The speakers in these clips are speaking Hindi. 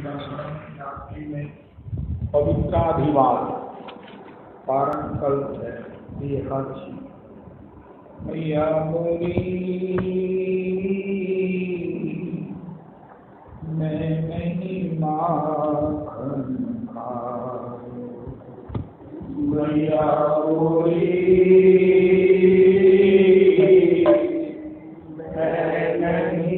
में पवित्राधिवास पारण कल है एकादशी। मैया मोरी मैं नहीं माखन खाऊं, मैया मोरी मैं नहीं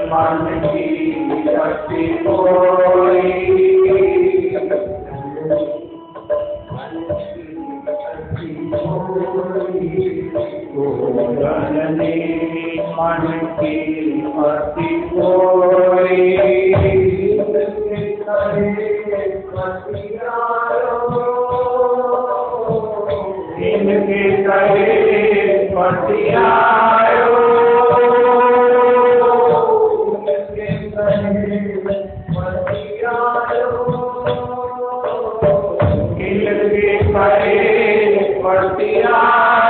मन की शक्ति कोई जननी मन की अति कोई इनके करे पतियायो इनके करे पतियायो इनके करे पतियायो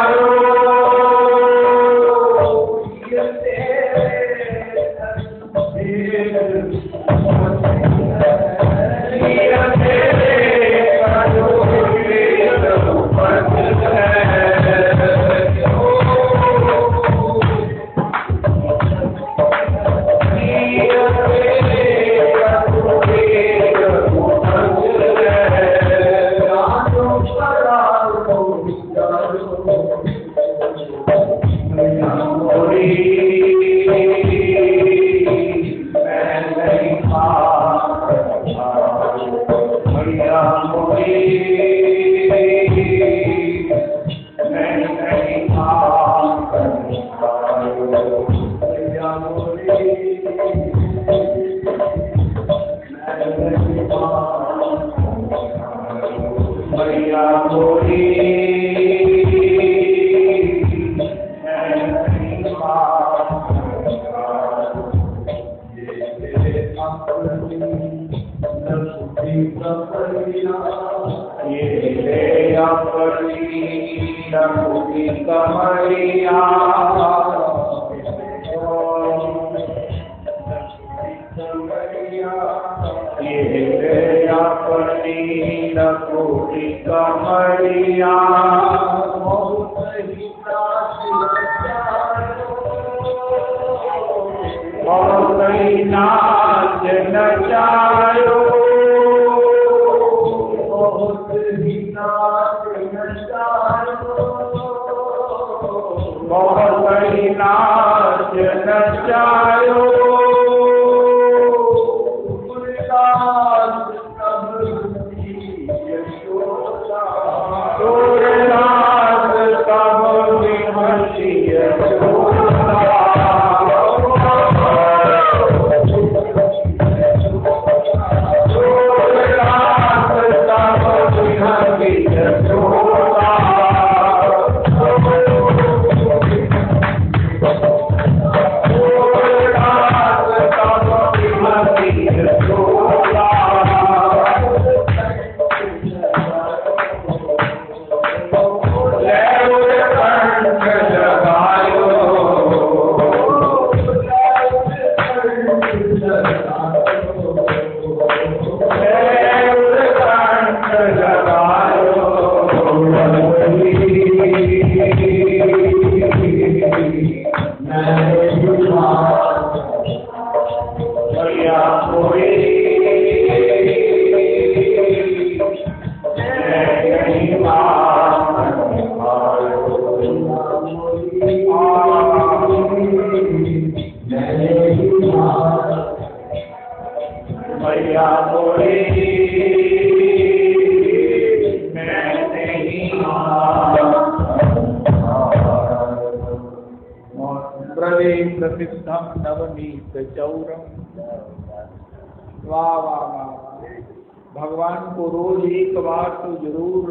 भगवान को रोज एक बार तो जरूर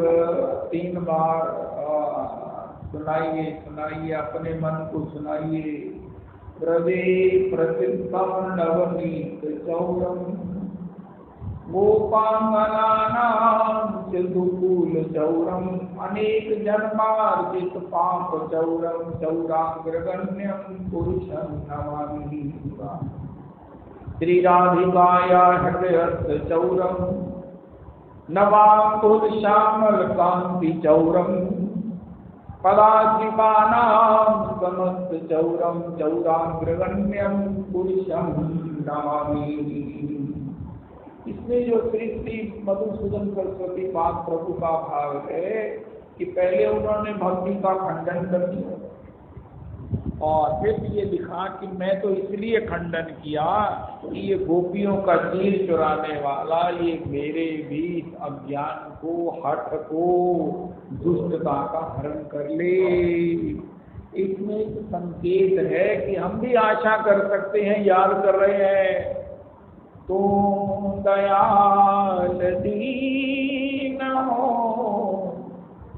3 बार सुनाइए अपने मन को सुनाइए। हृदय प्रसिद्धम नवनीत चौरम गोपांगनानां सिंधुकूल चौरम अनेक जन्मार्जित पाप चौरम चौराग्रगण्यं पुरुषं नमामि। श्री राधिकाया हृदयस्थ चौरम नवांबुध श्यामल कांति चौरम पदाधिपानां समस्त चौरम चौराग्रगण्यं पुरुषं नमामि। इसमें जो श्री मधुसूदन सरस्वती पाद प्रभु का भाव है कि पहले उन्होंने भक्ति का खंडन कर दिया, और फिर ये लिखा कि मैं तो इसलिए खंडन किया कि ये गोपियों का चीर चुराने वाला ये मेरे भी अज्ञान को, हठ को, दुष्टता का हरण कर ले। इसमें एक संकेत है कि हम भी आशा कर सकते हैं, याद कर रहे हैं, तुम दयाल दीन हो,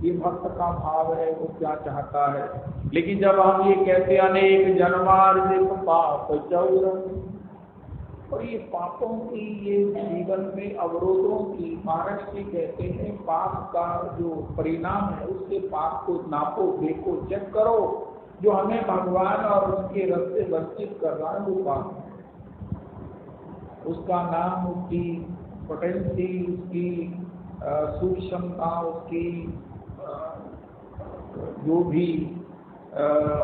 ये भक्त का भाव है, वो क्या चाहता है। लेकिन जब हम ये कहते अनेक जन्मार्जित पाप चौरम, और ये पापों की, ये जीवन में अवरोधों की, महाराष्ट्र कहते हैं पाप का जो परिणाम है उसके पाप को नापो, देखो, चेक करो। जो हमें भगवान और उनके रस से वंचित कर रहा है वो पाप है। उसका नाम, उसकी पोटेंसी, उसकी सूक्ष्मता, उसकी जो भी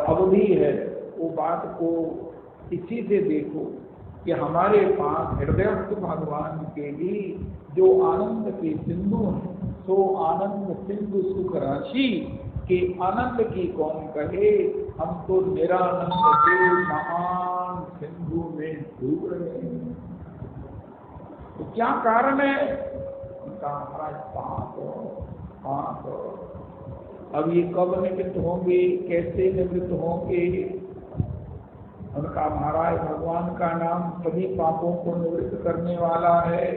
अवधि है, वो बात को इसी से देखो कि हमारे पास हृदयस्थ भगवान के लिए जो आनंद के सिंधु हैं, सो आनंद सिंधु सुख राशि के आनंद की कौन कहे, हम तो निरानंद के महान सिंधु में डूब रहे हैं। तो क्या कारण है? उनका महाराज पाप। अब ये कब निवृत्त होंगे, कैसे निवृत्त होंगे? उनका महाराज भगवान का नाम सभी पापों को निवृत्त करने वाला है।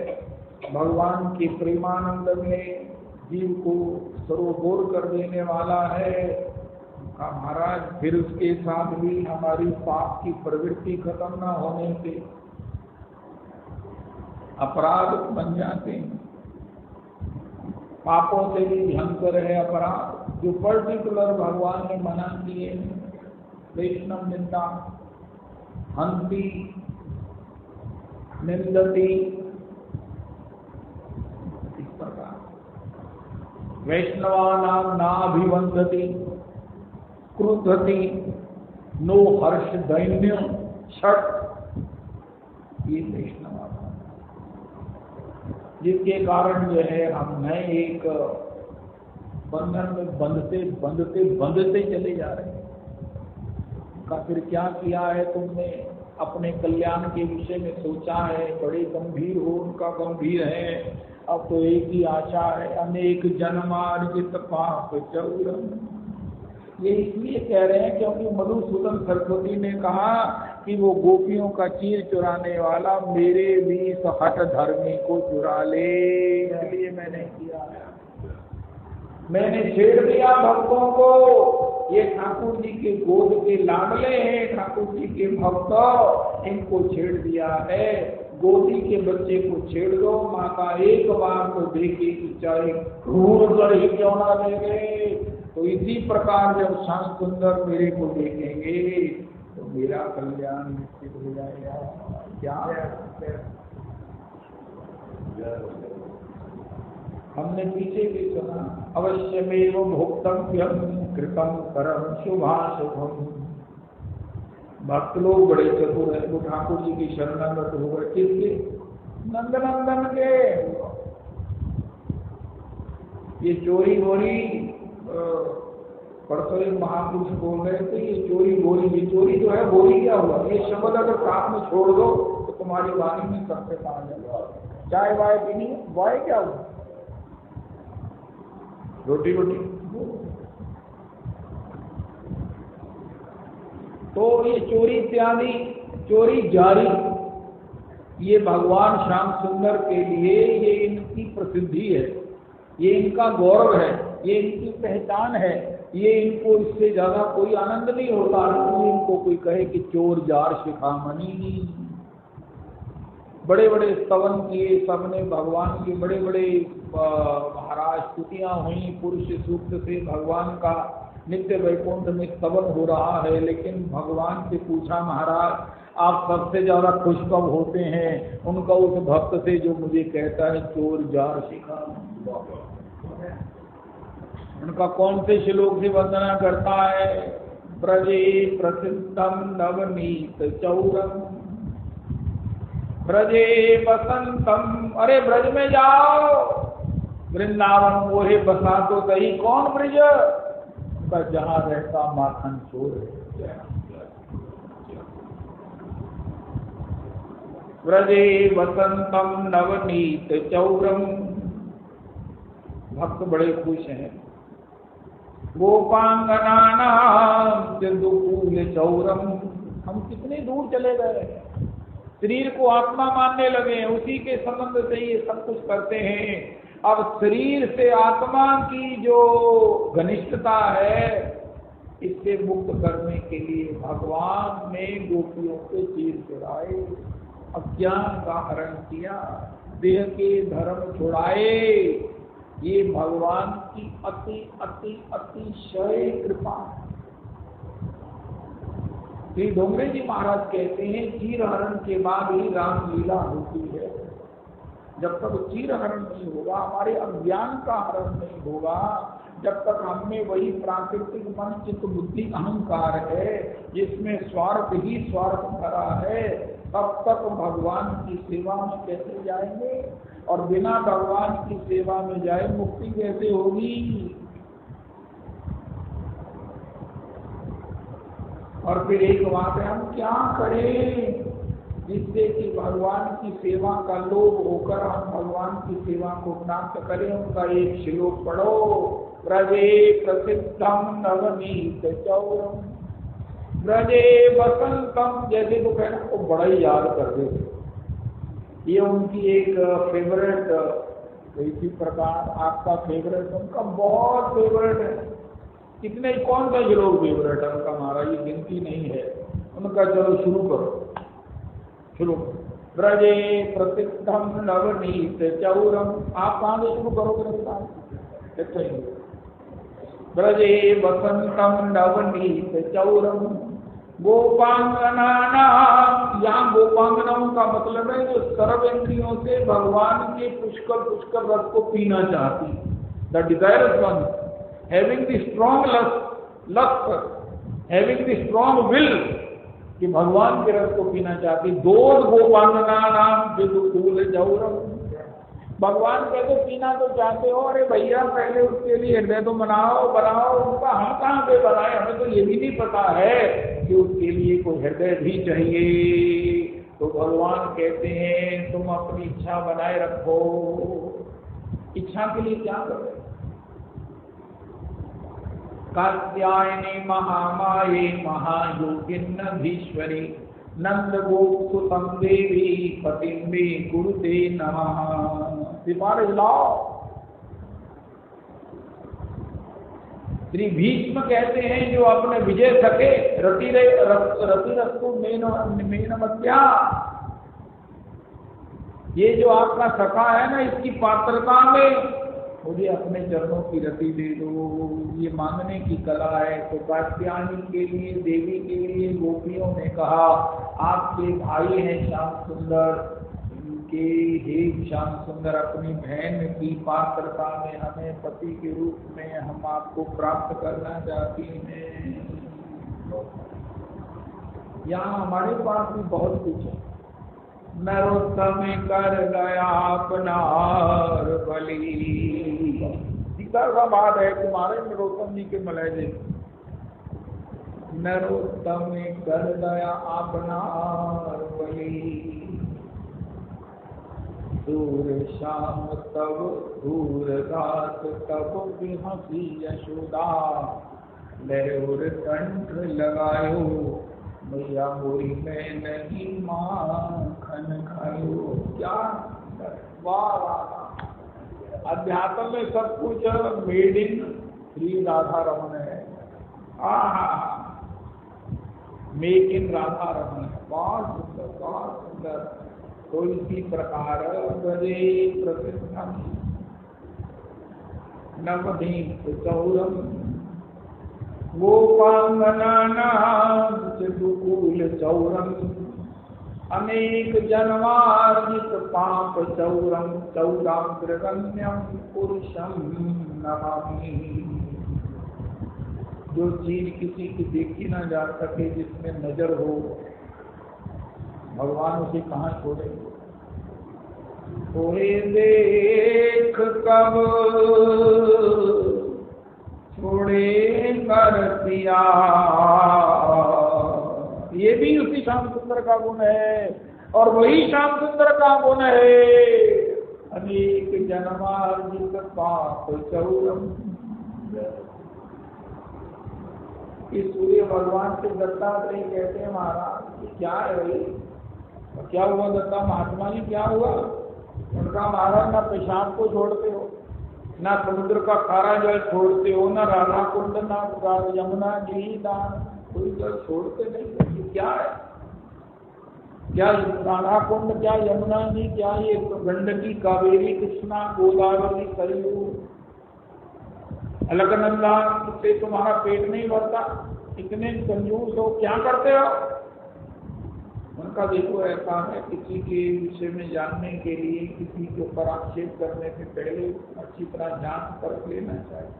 भगवान के प्रेमानंद में जीव को सरोबोर कर देने वाला है उनका महाराज। फिर उसके साथ भी हमारी पाप की प्रवृत्ति खत्म न होने से अपराध बन जाते हैं। पापों से भी भयंकर है अपराध, जो पर्टिकुलर भगवान ने मना किए हैं। वैष्णव निंदा, हंति, निंदती, इस प्रकार वैष्णवानाम नाभिवंदति, क्रुद्धति, नो हर्ष दैन्य छठ, ये वैष्णव, जिसके कारण जो है हम नए एक बंधन में बंधते चले जा रहे हैं। का फिर क्या किया है तुमने? अपने कल्याण के विषय में सोचा है, बड़े गंभीर हो, उनका गंभीर है। अब तो एक ही आशा है, अनेक जन्मार्जित पाप चौरम। ये इसलिए कह रहे हैं क्योंकि मधुसूदन सरस्वती ने कहा कि वो गोपियों का चीर चुराने वाला मेरे भी हठ धर्मी को चुरा ले, इसलिए मैंने किया है। मैंने छेड़ दिया भक्तों को। ये ठाकुर जी के गोद के लाडले हैं, ठाकुर जी के भक्त, इनको छेड़ दिया है। गोदी के बच्चे को छेड़ दो, माता एक बार तो देखे कि चाहे घूर कर ही क्यों ना देंगे। तो इसी प्रकार जब श्याम सुंदर मेरे को देखेंगे तो मेरा कल्याण निश्चित हो जाएगा। क्या हमने पीछे भी सुना, अवश्यमेव भोक्तव्यम कृतं करम शुभाशुभम। भक्त लोग बड़े चतुर है, वो ठाकुर जी की शरणागत हो गए। किसके? नंदनंदन के। ये चोरी वोरी, परसों एक महापुरुष बोल रहे थे, ये चोरी बोरी, ये चोरी जो है बोरी क्या हुआ? ये शब्द अगर साथ में छोड़ दो तो तुम्हारी वाणी में सबसे कहा जाएगा। चाय वाय पीनी, वाय क्या हुआ? रोटी रोटी। तो ये चोरी इत्यादि, चोरी जारी, ये भगवान श्याम सुंदर के लिए ये इनकी प्रसिद्धि है, ये इनका गौरव है, ये इनकी पहचान है। ये इनको इससे ज्यादा कोई आनंद नहीं होता कि इनको कोई कहे कि चोर जार शिखामणि। बड़े बड़े स्तवन किए सबने भगवान के, बड़े बड़े महाराज स्तुतियां हुई, पुरुष सूक्त से भगवान का नित्य वैकुंठ में स्तवन हो रहा है। लेकिन भगवान से पूछा, महाराज आप सबसे ज्यादा खुश कब होते हैं? उनका उस भक्त से जो मुझे कहता है चोर जार शिखामणि। उनका कौन से श्लोक से वंदना करता है? ब्रजे प्रसिद्धम नवनीत चौरम, ब्रजे बसंतम। अरे ब्रज में जाओ, वृंदावन मोहे बसा तो सही। कौन ब्रज? जहाँ रहता माखन चोर है। व्रजे वसंतम नवनीत चौरम। भक्त बड़े खुश हैं। गोपांगनानां सिंधुकूल चौरम। हम कितने दूर चले गए, शरीर को आत्मा मानने लगे, उसी के संबंध से ये सब कुछ करते हैं। अब शरीर से आत्मा की जो घनिष्ठता है, इससे मुक्त करने के लिए भगवान ने गोपियों के चीर चुराए, अज्ञान का हरण किया, देह के धर्म छुड़ाए। ये भगवान की अति अति अतिशय कृपा है। श्री डोंगरे जी महाराज कहते हैं, चीर हरण के बाद ही रामलीला होती है। जब तक चीर हरण नहीं होगा, हमारे अज्ञान का हरण नहीं होगा, जब तक हमें वही प्राकृतिक मन चित्त बुद्धि अहंकार है जिसमें स्वार्थ ही स्वार्थ भरा है, तब तक भगवान की सेवा में कैसे जाएंगे? और बिना भगवान की सेवा में जाए मुक्ति कैसे होगी? और फिर एक बात है, हम क्या करें जिससे कि भगवान की सेवा का लोभ होकर हम भगवान की सेवा को प्राप्त करें? उनका एक श्लोक पढ़ो, व्रजे प्रसिद्धम नवनीत चौरम व्रजे वसंतम। जैसे तो कहना को बड़ा ही याद कर देते, ये उनकी एक फेवरेट। इसी प्रकार आपका फेवरेट, उनका बहुत फेवरेट है। कितने कौन सा श्लोक फेवरेट है उनका, हमारा ये गिनती नहीं है उनका। चलो शुरू करो, शुरू। व्रजे प्रसिद्धम नवनीत चौरम। आप कहाँ से शुरू करोगे मेरे साथ? व्रजे वसंतम नवनीत चौरम गोपांगना। यहाँ गोपांगनाओं का मतलब है जो सर्वेंद्रियों से भगवान के पुष्कर पुष्कर रस को पीना चाहती, the desirous one, having the strong lust, having the strong will, कि भगवान के रस को पीना चाहती। दो गोपांगना नाम सिंधुकूल चौरम। भगवान कहते पीना तो चाहते हो, अरे भैया पहले उसके लिए हृदय तो बनाओ। उनका हम कहाँ पे बनाए? हमें तो ये भी नहीं पता है कि उसके लिए कोई हृदय भी चाहिए। तो भगवान कहते हैं तुम अपनी इच्छा बनाए रखो। इच्छा के लिए क्या करो? कात्यायनी महामाये महायोगिन्नधीश्वरी नंद गोपसुतम देवी पतिं मे कुरुते नमः। सिफारिश लाओ। श्री भीष्म कहते हैं जो अपने विजय सके रतिरस्तु मेनमत्या, ये जो आपका सखा है ना, इसकी पात्रता में मुझे अपने चरणों की रति दे दो, ये मांगने की कला है। तो कात्यायनी के लिए, देवी के लिए गोपियों ने कहा, आपके भाई हैं श्याम सुंदर, इनके हे श्याम सुंदर अपनी बहन की पात्रता में हमें पति के रूप में हम आपको प्राप्त करना चाहती हैं। यहाँ हमारे पास भी बहुत कुछ है। नरोत्तम कर गया अपनार बलि। सीधा सा बात है तुम्हारे नरोत्तम जी के मलैजे। नरोत्तम कर गया अपनार बलि, दूर शाम तब दूर रात तब बिहसी यशोदा, लहर कंठ लगायो मैया मोरी में नहीं माखन खायो। क्या वाह! अध्यात्म में सब कुछ मेड इन श्री राधा रमन है। मेक इन राधा रमन है। बहुत सुंदर, बहुत सुंदर। तो इसी प्रकार व्रजे प्रसिद्धम नवनीत चौरम गोपांगना सिंधुकूल चौरम, अनेक जन्मार्जित पाप चौरम, चौराग्रगम्यम पुरुषम नमामि। जो चीज किसी की देखी ना जा सके, जिसमें नजर हो, भगवान उसे कहाँ छोड़ेंगे? कोई देख कब छोड़े करतिया। ये भी उसी श्याम सुंदर का गुण है। और वही श्याम सुंदर का गुण है, अनेक जन्मार्जित पाप चौरम। इस सूर्य भगवान से दत्तात्रेय कहते हैं महाराज क्या है भाई, क्या हुआ दत्ता महात्मा जी क्या हुआ? उनका महाराज ना पेशाब को छोड़ते हो, ना समुद्र का खारा जल छोड़ते हो, ना राधा कुंड, ना यमुना जी दान, कोई जल छोड़ते नहीं। क्या है? क्या राधा कुंड, क्या यमुना जी, क्या ये गंडकी, कावेरी, कृष्णा, गोदावरी, सरयू, अलकनंदा से तुम्हारा पेट नहीं भरता? इतने कंजूस हो, क्या करते हो? उनका देखो ऐसा है, किसी के विषय में जानने के लिए किसी के ऊपर आक्षेप करने से पहले अच्छी तरह जांच कर लेना चाहिए।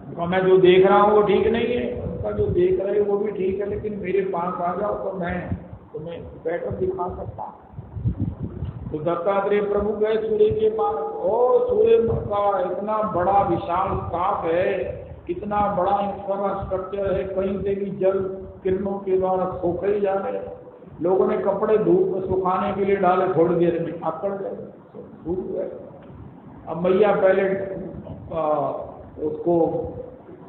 उनका मैं जो देख रहा हूँ वो ठीक नहीं है, उनका जो देख रहे वो भी ठीक है, लेकिन मेरे पास आ जाओ तो मैं तुम्हें बैठक दिखा सकता हूँ। तो दत्तात्रेय प्रभु गए सूर्य के पास। ओ सूर्य का इतना बड़ा विशाल ताप है, इतना बड़ा इंफ्रास्ट्रक्चर है, कहीं से भी जल किरणों के द्वारा सोखे ही जा रहे। लोगों ने कपड़े धूप में सुखाने के लिए डाले, थोड़ी देर में आकड़ गए, सूख गए। अब मैया पहले उसको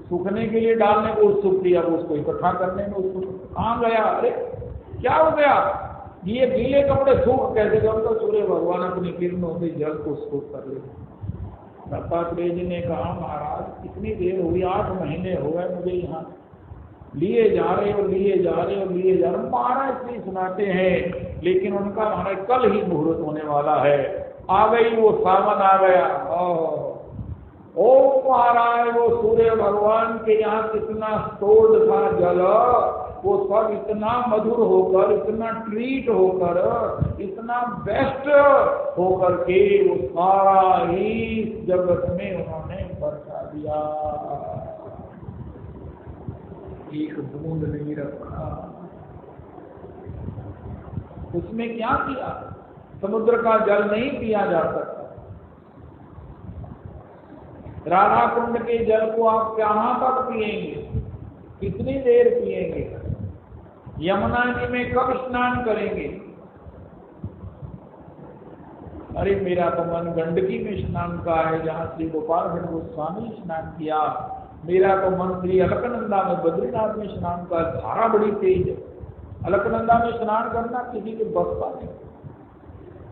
सूखने के लिए डालने को उत्सुक थी, अब उसको इकट्ठा करने में उत्सुक। कहाँ गया? अरे क्या हो गया? ये गीले कपड़े सूख कैसे गए? तो सूर्य भगवान अपनी किरणों से जल को सूख कर ले। दत्तात्रेय जी ने कहा महाराज इतनी देर हुई, 8 महीने हो गए मुझे यहाँ लिए जा रहे और लिए जा रहे और लिए जा रहे। महाराज इसलिए सुनाते हैं, लेकिन उनका महाराज कल ही मुहूर्त होने वाला है। आ गई वो सावन आ गया। ओ महाराज वो सूर्य भगवान के यहाँ कितना स्टोर्ड था जल, वो सब इतना मधुर होकर, इतना ट्रीट होकर, इतना बेस्ट होकर के वो सारा ही जगत में उन्होंने बरसा दिया, एक बूंद नहीं रखा। उसमें क्या किया? समुद्र का जल नहीं पिया जा सकता। राधा कुंड के जल को आप कहां तक पिएंगे? कितनी देर पिएंगे? यमुना जी में कब स्नान करेंगे? अरे मेरा तो मन गंडकी में स्नान का है, जहाँ श्री गोपाल भट्ट गोस्वामी स्नान किया। मेरा तो मन श्री अलकनंदा में, बद्रीनाथ में स्नान का। धारा बड़ी तेज है, अलकनंदा में स्नान करना किसी के बस का नहीं।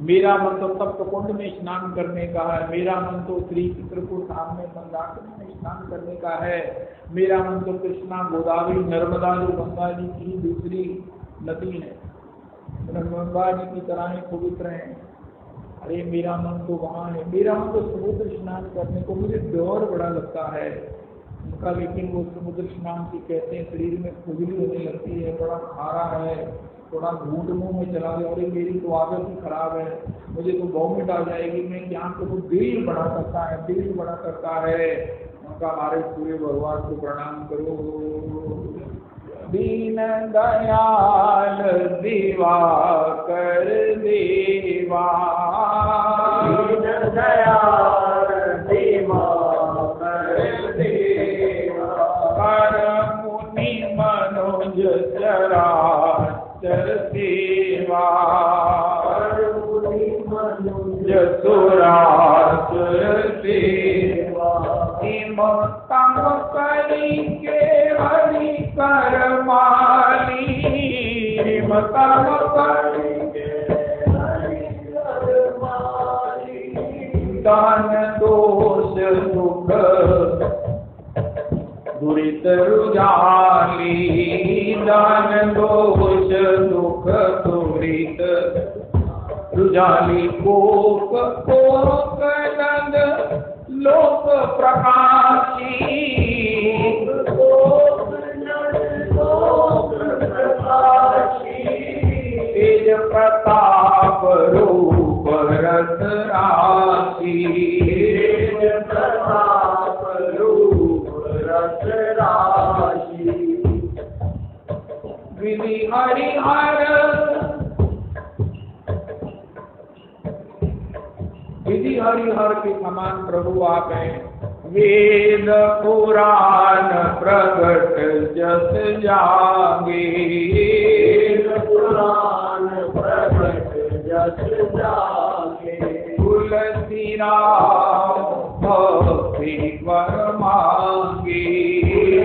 मेरा मन तो सप्त कुंड में स्नान करने का है। मेरा मन तो श्री चित्रकूट धाम में मंदाकिनी में स्नान करने का है। मेरा मन तो कृष्णा, गोदावरी, नर्मदा जो गंगा जी की दूसरी नदी है, गंगा जी की तरह ही पवित्र है। अरे मेरा मन तो वहाँ है। मेरा मन तो समुद्र स्नान करने को, मुझे डर बड़ा लगता है उनका, लेकिन वो समुद्र स्नान की कहते हैं शरीर में खुजली होने लगती है, बड़ा खारा है, थोड़ा घूंट मुंह में चला गया। और मेरी तो आदत ही खराब है, मुझे तो वॉमिट आ जाएगी। मैं क्या करूँ? दिल बड़ा करता है, दिल बड़ा करता है। उनका हमारे सूर्य भगवान को प्रणाम करो। दीन दयाल दिवाकर देवा, दीन दयाल दिवाकर देवा, कर मुनि मनोज चराचर सेवा, कर मुनि मनोज चराचर सेवा, तम करी के हरि कर माली, तम करी के हरि कर माली, दान दोष दुख दुरित रुजाली, दान दोष दुख दुरित रुजाली, कोक कोक नंद लोक प्रकाशी, लोक प्रकाशी, तेज प्रताप रूप रस राशि, तेज प्रताप रूप रस राशि, विधि हरिहर विधि हरिहर के समान प्रभु आप हैं। वेद पुराण प्रगट जस जागे, वेद पुराण प्रगट रस जागे, तुलसी राम भक्ति वर मांगे,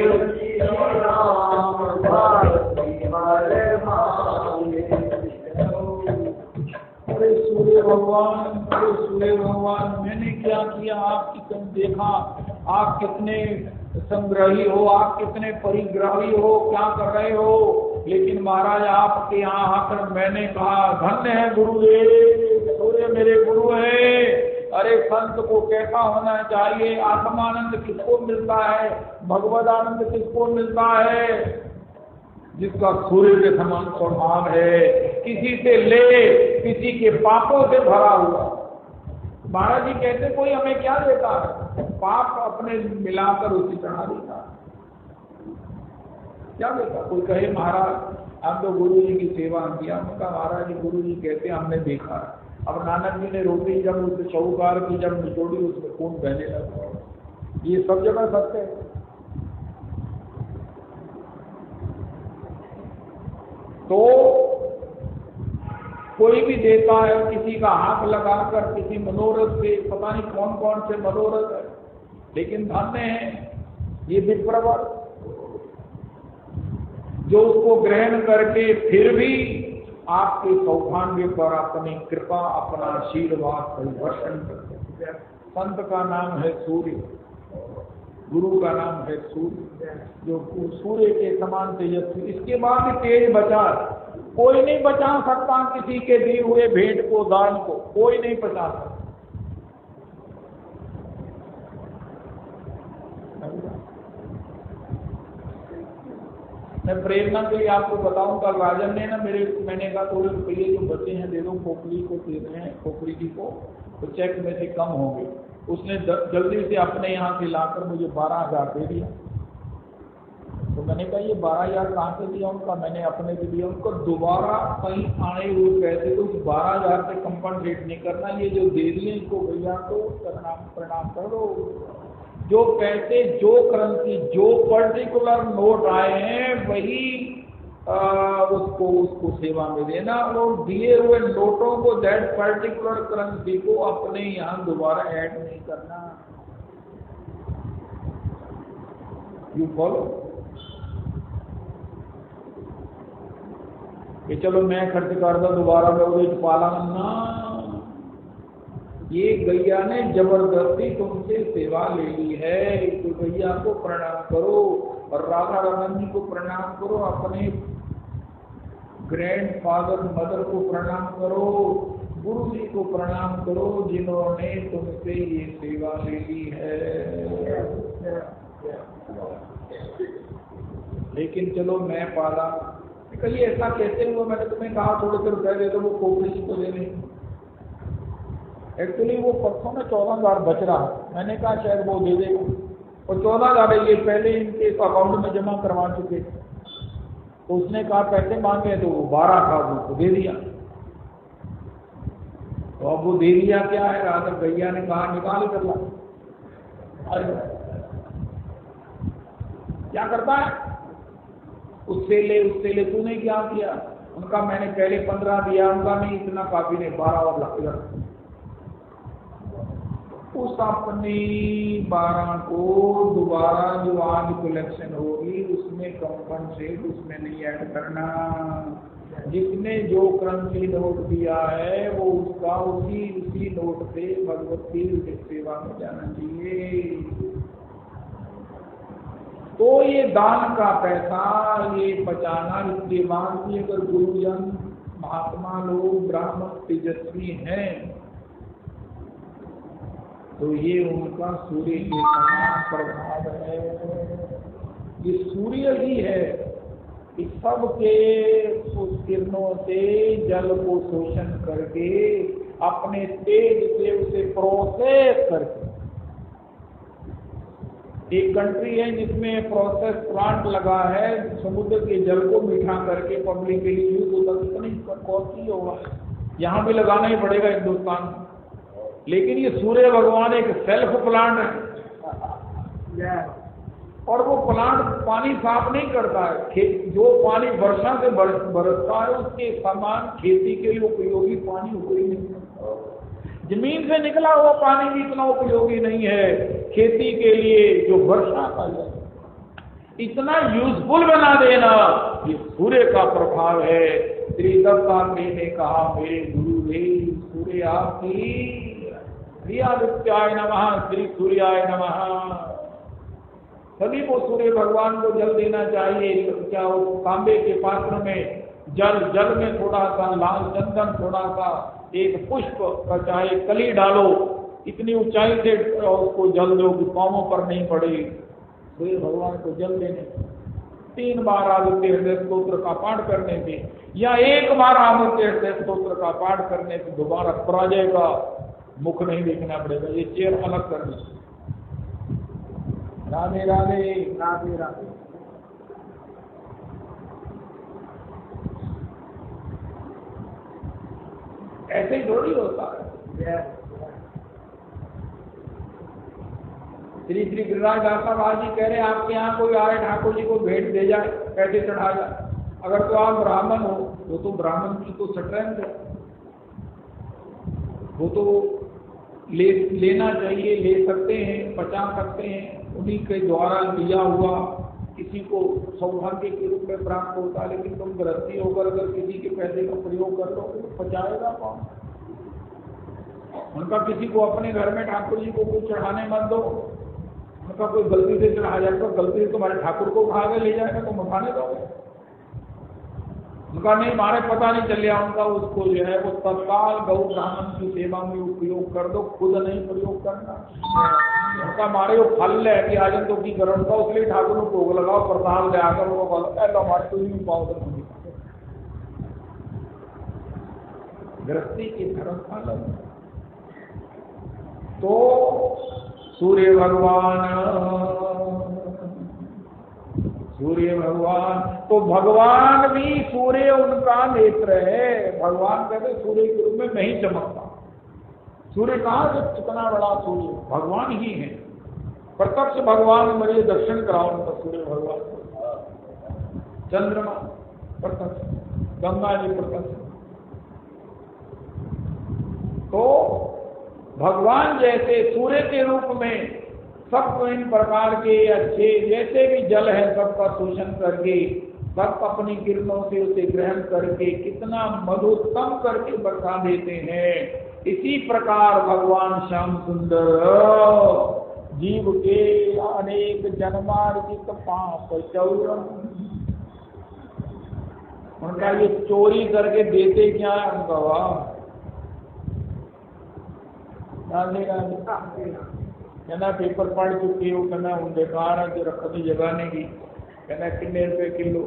तुलसी राम भक्ति वर मांगे। अरे सूर्य भगवान, मैंने क्या किया? आपकी तुम देखा, आप कितने संग्रही हो, आप कितने परिग्राही हो, क्या कर रहे हो? लेकिन महाराज आपके यहाँ आकर मैंने कहा धन्य है गुरुदेव, सूर्य मेरे गुरु है। अरे संत को कैसा होना चाहिए? आत्मानंद किसको मिलता है? भगवद आनंद किसको मिलता है? जिसका सूर्य के समान स्वभाव है, किसी से ले, किसी के पापों से भरा हुआ। महाराज जी कहते कोई हमें क्या देता है? पाप अपने मिलाकर उसी चढ़ा देता, क्या देता? कोई कहे महाराज हम तो गुरु जी की सेवा किया, उनका महाराज जी गुरु जी कहते हमने देखा। अब नानक जी ने रोटी जब उस चौकार की जब निचोड़ी उसमें खून बहने लगा। ये सब जगह सत्य है। तो कोई भी देता है, किसी का हाथ लगाकर, किसी मनोरथ से, पता नहीं कौन कौन से मनोरथ है, लेकिन धन्य है ये विप्रवर जो उसको ग्रहण करके फिर भी आपके सौभाग्य पर अपनी कृपा, अपना आशीर्वाद परिवर्तन करते। संत का नाम है सूर्य, गुरु का नाम है सूर्य, जो सूर्य के समान तेजस्वी। इसके बाद भी तेज बचा, कोई नहीं बचा सकता किसी के दिए हुए भेंट को, दान को, कोई नहीं बचा सकता। मैं प्रेरणा के लिए आपको बताऊं, कल राजन ने ना मैंने कहा थोड़े रुपये जो बचे हैं दे दो, खोपड़ी को दे रहे हैं, खोपड़ी जी को, तो चेक में से कम होंगे। उसने जल्दी से अपने यहाँ से लाकर मुझे 12,000 दे दिया। तो मैंने कहा ये 12,000 कहाँ से दिया? उनका मैंने अपने से दिया। उनको दोबारा कहीं आने हुए पैसे तो 12,000 से कंपनसेट नहीं करना, ये जो दे दिए इनको भैया को प्रणाम करो। जो पैसे, जो करेंसी, जो पर्टिकुलर नोट आए हैं वही उसको सेवा में देना, और दिए हुए नोटों को, दैट पर्टिकुलर करेंसी को अपने यहाँ दोबारा ऐड नहीं करना। You follow? कि चलो मैं खर्च करता दोबारा में वो पालन ना। ये गैया ने जबरदस्ती तुमसे सेवा ले ली है, तो गैया को प्रणाम करो, और राधा रमन जी को प्रणाम करो, अपने ग्रैंडफादर मदर को प्रणाम करो, गुरु जी को प्रणाम करो, जिन्होंने तुमसे ये सेवा ले ली है। लेकिन चलो मैं पाला, कहिए ऐसा कैसे हुआ? मैंने तुम्हें कहा थोड़े से रुपए दे दो, वो खोपड़ी जी को दे दें। एक्चुअली वो परसों में 14,000 बच रहा, मैंने कहा शायद वो दे देगा, और 14,000 ये पहले इनके अकाउंट में जमा करवा चुके। तो उसने कहा पैसे मांगे, तो 12 था, वो दे दिया। तो अब वो दे दिया क्या है? राधा भैया ने कहा निकाल कर ला। अरे क्या करता है? उससे ले, तूने क्या किया? उनका मैंने पहले 15 दिया, उनका नहीं, इतना काफी नहीं, 12 और लग। उस अपनी 12 को दोबारा जो आज कलेक्शन होगी उसमें कंपनसेट उसमें नहीं ऐड करना। जिसने जो करेंसी नोट दिया है वो उसका उसी नोट से भगवत की सेवा में जाना चाहिए। तो ये दान का पैसा ये बचाना, इसके बाद भी अगर गुरुजन, महात्मा लोग, ब्राह्मण तेजस्वी हैं तो ये उनका सूर्य के समान प्रभाव है। ये सूर्य ही है कि सबके उस किरणों से जल को शोषण करके अपने तेज से उसे प्रोसेस करके, एक कंट्री है जिसमें प्रोसेस प्लांट लगा है, समुद्र के जल को मीठा करके पब्लिक के लिए यूज होता, कितनी कॉस्टली होगा। यहाँ भी लगाना ही पड़ेगा हिंदुस्तान में। लेकिन ये सूर्य भगवान एक सेल्फ प्लांट है। और वो प्लांट पानी साफ नहीं करता है। जो पानी वर्षा से बरसता है उसके समान खेती के लिए उपयोगी पानी उपयोगी नहीं है। जमीन से निकला हुआ पानी भी इतना उपयोगी नहीं है खेती के लिए जो वर्षा का जल इतना यूजफुल बना देना, ये सूर्य का प्रभाव है। श्री दत्तात्रेय ने कहा, मेरे गुरुदेव सूर्य आपकी, श्री आदित्याय नमः, श्री सूर्याय नमः। सभी को सूर्य भगवान को जल देना चाहिए। क्या तांबे के पात्र में जल में थोड़ा सा लाल चंदन, थोड़ा सा एक पुष्प का चाहे कली डालो, इतनी ऊंचाई से उसको जल दो कि पांवों पर नहीं पड़े। सूर्य भगवान को जल देने 3 बार आदित्य हृदय स्तोत्र का पाठ करने से या 1 बार आदित्य हृदय स्तोत्र का पाठ करने से दोबारा पराजय का मुख नहीं देखना पड़ेगा। ये चेयर अलग करनी। राधे राधे राधे राधे। ऐसे ही थोड़ी होता है। श्री श्री गिरिराज दासाबाद जी कह रहे हैं, आपके यहाँ कोई आए ठाकुर जी को भेंट दे जाए, कैसे चढ़ा जाए। अगर तो आप ब्राह्मण हो तो ब्राह्मण की तो स्ट्रेंथ है, वो तो लेना चाहिए, ले सकते हैं, बचा सकते हैं। उन्हीं के द्वारा लिया हुआ किसी को सौभाग्य के रूप में प्राप्त होता है। लेकिन तुम गृहस्थी होकर अगर किसी के पैसे का प्रयोग कर लो तो बचाएगा कौन। उनका किसी को अपने घर में ठाकुर जी को कुछ चढ़ाने मत दो। उनका कोई गलती से चढ़ा जाए तो गलती से तुम्हारे ठाकुर को उठा के ले जाएगा, तुम उठाने दोगे। उनका नहीं, मारे पता नहीं चल गया उनका, उसको जो है वो तत्काल गौ ब्राह्मण की सेवा में उपयोग कर दो, खुद नहीं प्रयोग करना। उनका मारे वो फल है कि आज तो की गरम का, उसलिए ठाकुर को भोग लगाओ, प्रसाद ले आकर वो हमारे तो नहीं पाओ। गृहस्थी की धर्मशाला तो सूर्य भगवान तो भगवान भी सूर्य उनका नेत्र है। भगवान कहते सूर्य के रूप में नहीं चमकता। सूर्य कहाँ से, कितना बड़ा सूर्य भगवान ही है। प्रत्यक्ष भगवान मेरे दर्शन कराओ उनका, सूर्य भगवान को। चंद्रमा प्रत्यक्ष, गंगा जी प्रत्यक्ष। तो भगवान जैसे सूर्य के रूप में सबको इन प्रकार के अच्छे जैसे भी जल है सबका शोषण करके, सब अपनी किरणों से उसे ग्रहण करके कितना मधुतम करके बरसा देते हैं। इसी प्रकार भगवान श्याम सुंदर जीव के अनेक जन्मार्जित पाप चौरम, उनका ये चोरी करके देते क्या है उनका, वाह कहना पेपर पढ़ चुके हो, कहना हूँ देखा जो रखती जगाने की, कहना कितने रुपए किलो,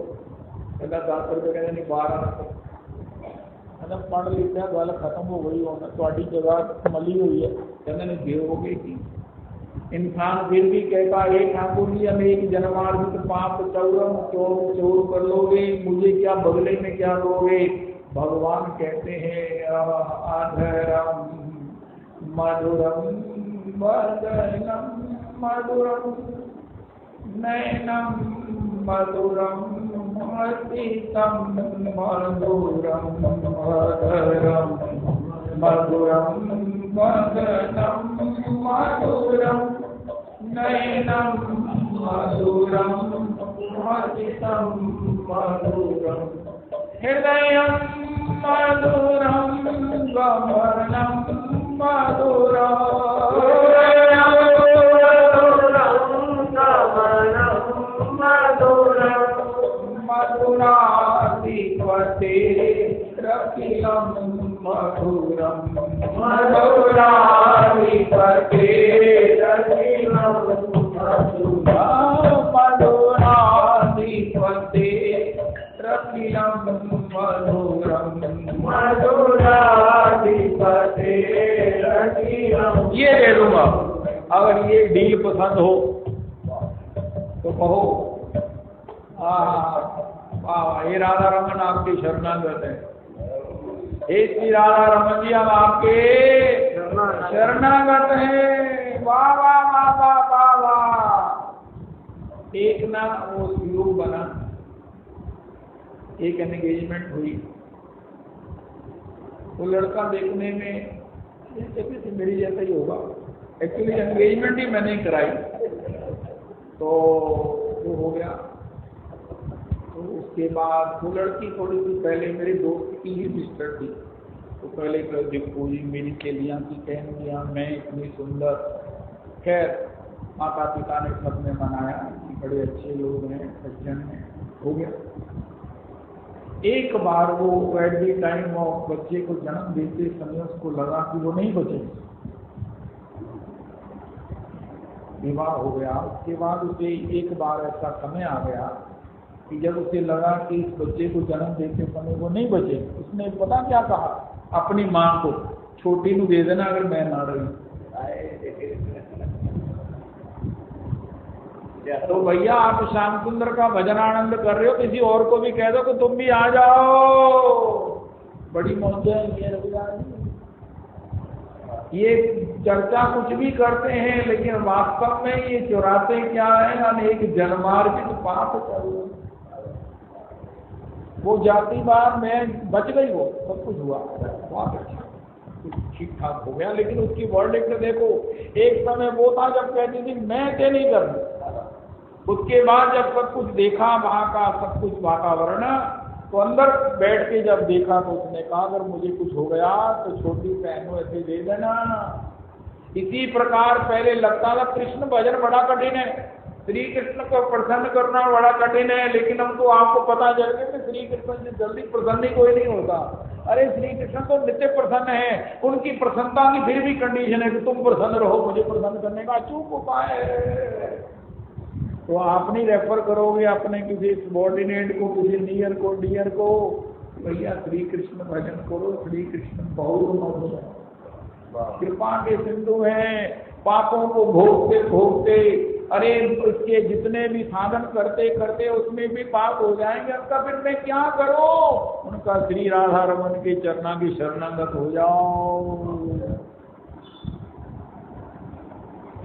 कहना 10 रुपए, कहना नहीं 12 रुपए, कहना पढ़ लिखा गल खत्म हो गई होना, थोड़ी जगह मली हुई है, कहना नहीं देर हो गई थी। इंसान फिर भी कहता है ठाकुर जी अनेक जन्मार्जित पाप चौरम, चोर कर लोगे, मुझे क्या बदले में क्या दोगे। भगवान कहते हैं आधरम मधुरम वदनम मधुरम नयनम मधुरम हसितम मधुरम मधुरम मधुरम वदनम मधुरम नयनम मधुरम हसितम मधुरम हृदयम मधुरम गमनम मधुरम मधुराधिपते रखिलम मधुरम मधुराधिपते रखिलम मधुराधिपते रखिलम मधुरम मधुराधिपते रखिलम। ये ले लूंगा, अगर ये डील पसंद हो तो कहो ये राधा रमन आपके शरणागत है। हे श्री राधा रमन जी हम आपके शरणागत हैं। वाह वाह वाह वाह वाह वाह। एक ना वो योग बना, एक एंगेजमेंट हुई। वो लड़का देखने में जैसे मेरी जैसा ही होगा, एक्चुअली एंगेजमेंट ही मैंने कराई, तो वो हो गया। तो उसके बाद वो लड़की थोड़ी सी पहले मेरे दोस्त की ही सिस्टर थी, तो पहले देखो जी मेरी सहेलियाँ की कहन दिया मैं इतनी सुंदर। खैर माता पिता ने सबने मनाया कि बड़े अच्छे लोग हैं, सज्जन हैं, हो गया। एक बार वो एट दी टाइम ऑफ बच्चे को जन्म देते समय उसको लगा कि वो नहीं बचेगी, विवाह हो गया। उसके बाद उसे एक बार ऐसा समय आ गया कि जब उसे लगा कि इस बच्चे को जन्म देते समय वो नहीं बचे, उसने पता क्या कहा अपनी माँ को, छोटी नू दे देना अगर मैं ना रही। तो भैया आप श्याम सुंदर का भजन आनंद कर रहे हो, किसी और को भी कह दो कि तुम भी आ जाओ, बड़ी मौज है ये रविवार। ये चर्चा कुछ भी करते हैं लेकिन वास्तव में ये चुराते क्या है, अनेक जन्मार्जित पाप करो। वो जाति बार में बच गई, वो सब कुछ हुआ, बहुत अच्छा ठीक ठाक हो गया। लेकिन उसकी वर्डिक्ट देखो, एक समय वो था जब कहती थी मैं क्या नहीं करना, उसके बाद जब सब कुछ देखा वहां का सब कुछ वातावरण, तो अंदर बैठ के जब देखा तो उसने कहा अगर मुझे कुछ हो गया तो छोटी बहनों ऐसे दे देना। इसी प्रकार पहले लगता था कृष्ण भजन बड़ा कठिन है, श्री कृष्ण को प्रसन्न करना बड़ा कठिन है, लेकिन हम तो आपको पता चल गया कि श्री कृष्ण से जल्दी प्रसन्न ही कोई नहीं होता। अरे श्री कृष्ण तो नित्य प्रसन्न है, उनकी प्रसन्नता की फिर भी कंडीशन है कि तुम प्रसन्न रहो, मुझे प्रसन्न करने का अचूक उपाय है। तो आप नहीं रेफर करोगे अपने किसी सबॉर्डिनेट को, किसी नियर को, डियर को, भैया श्री कृष्ण भजन करो, श्री कृष्ण बहुत मधुर है, कृपा के सिंधु हैं, पापों को भोगते भोगते अरे उसके जितने भी साधन करते करते उसमें भी पाप हो जाएंगे, उनका फिर मैं क्या करूं, उनका श्री राधा रमन के चरणा की शरणागत हो जाओ।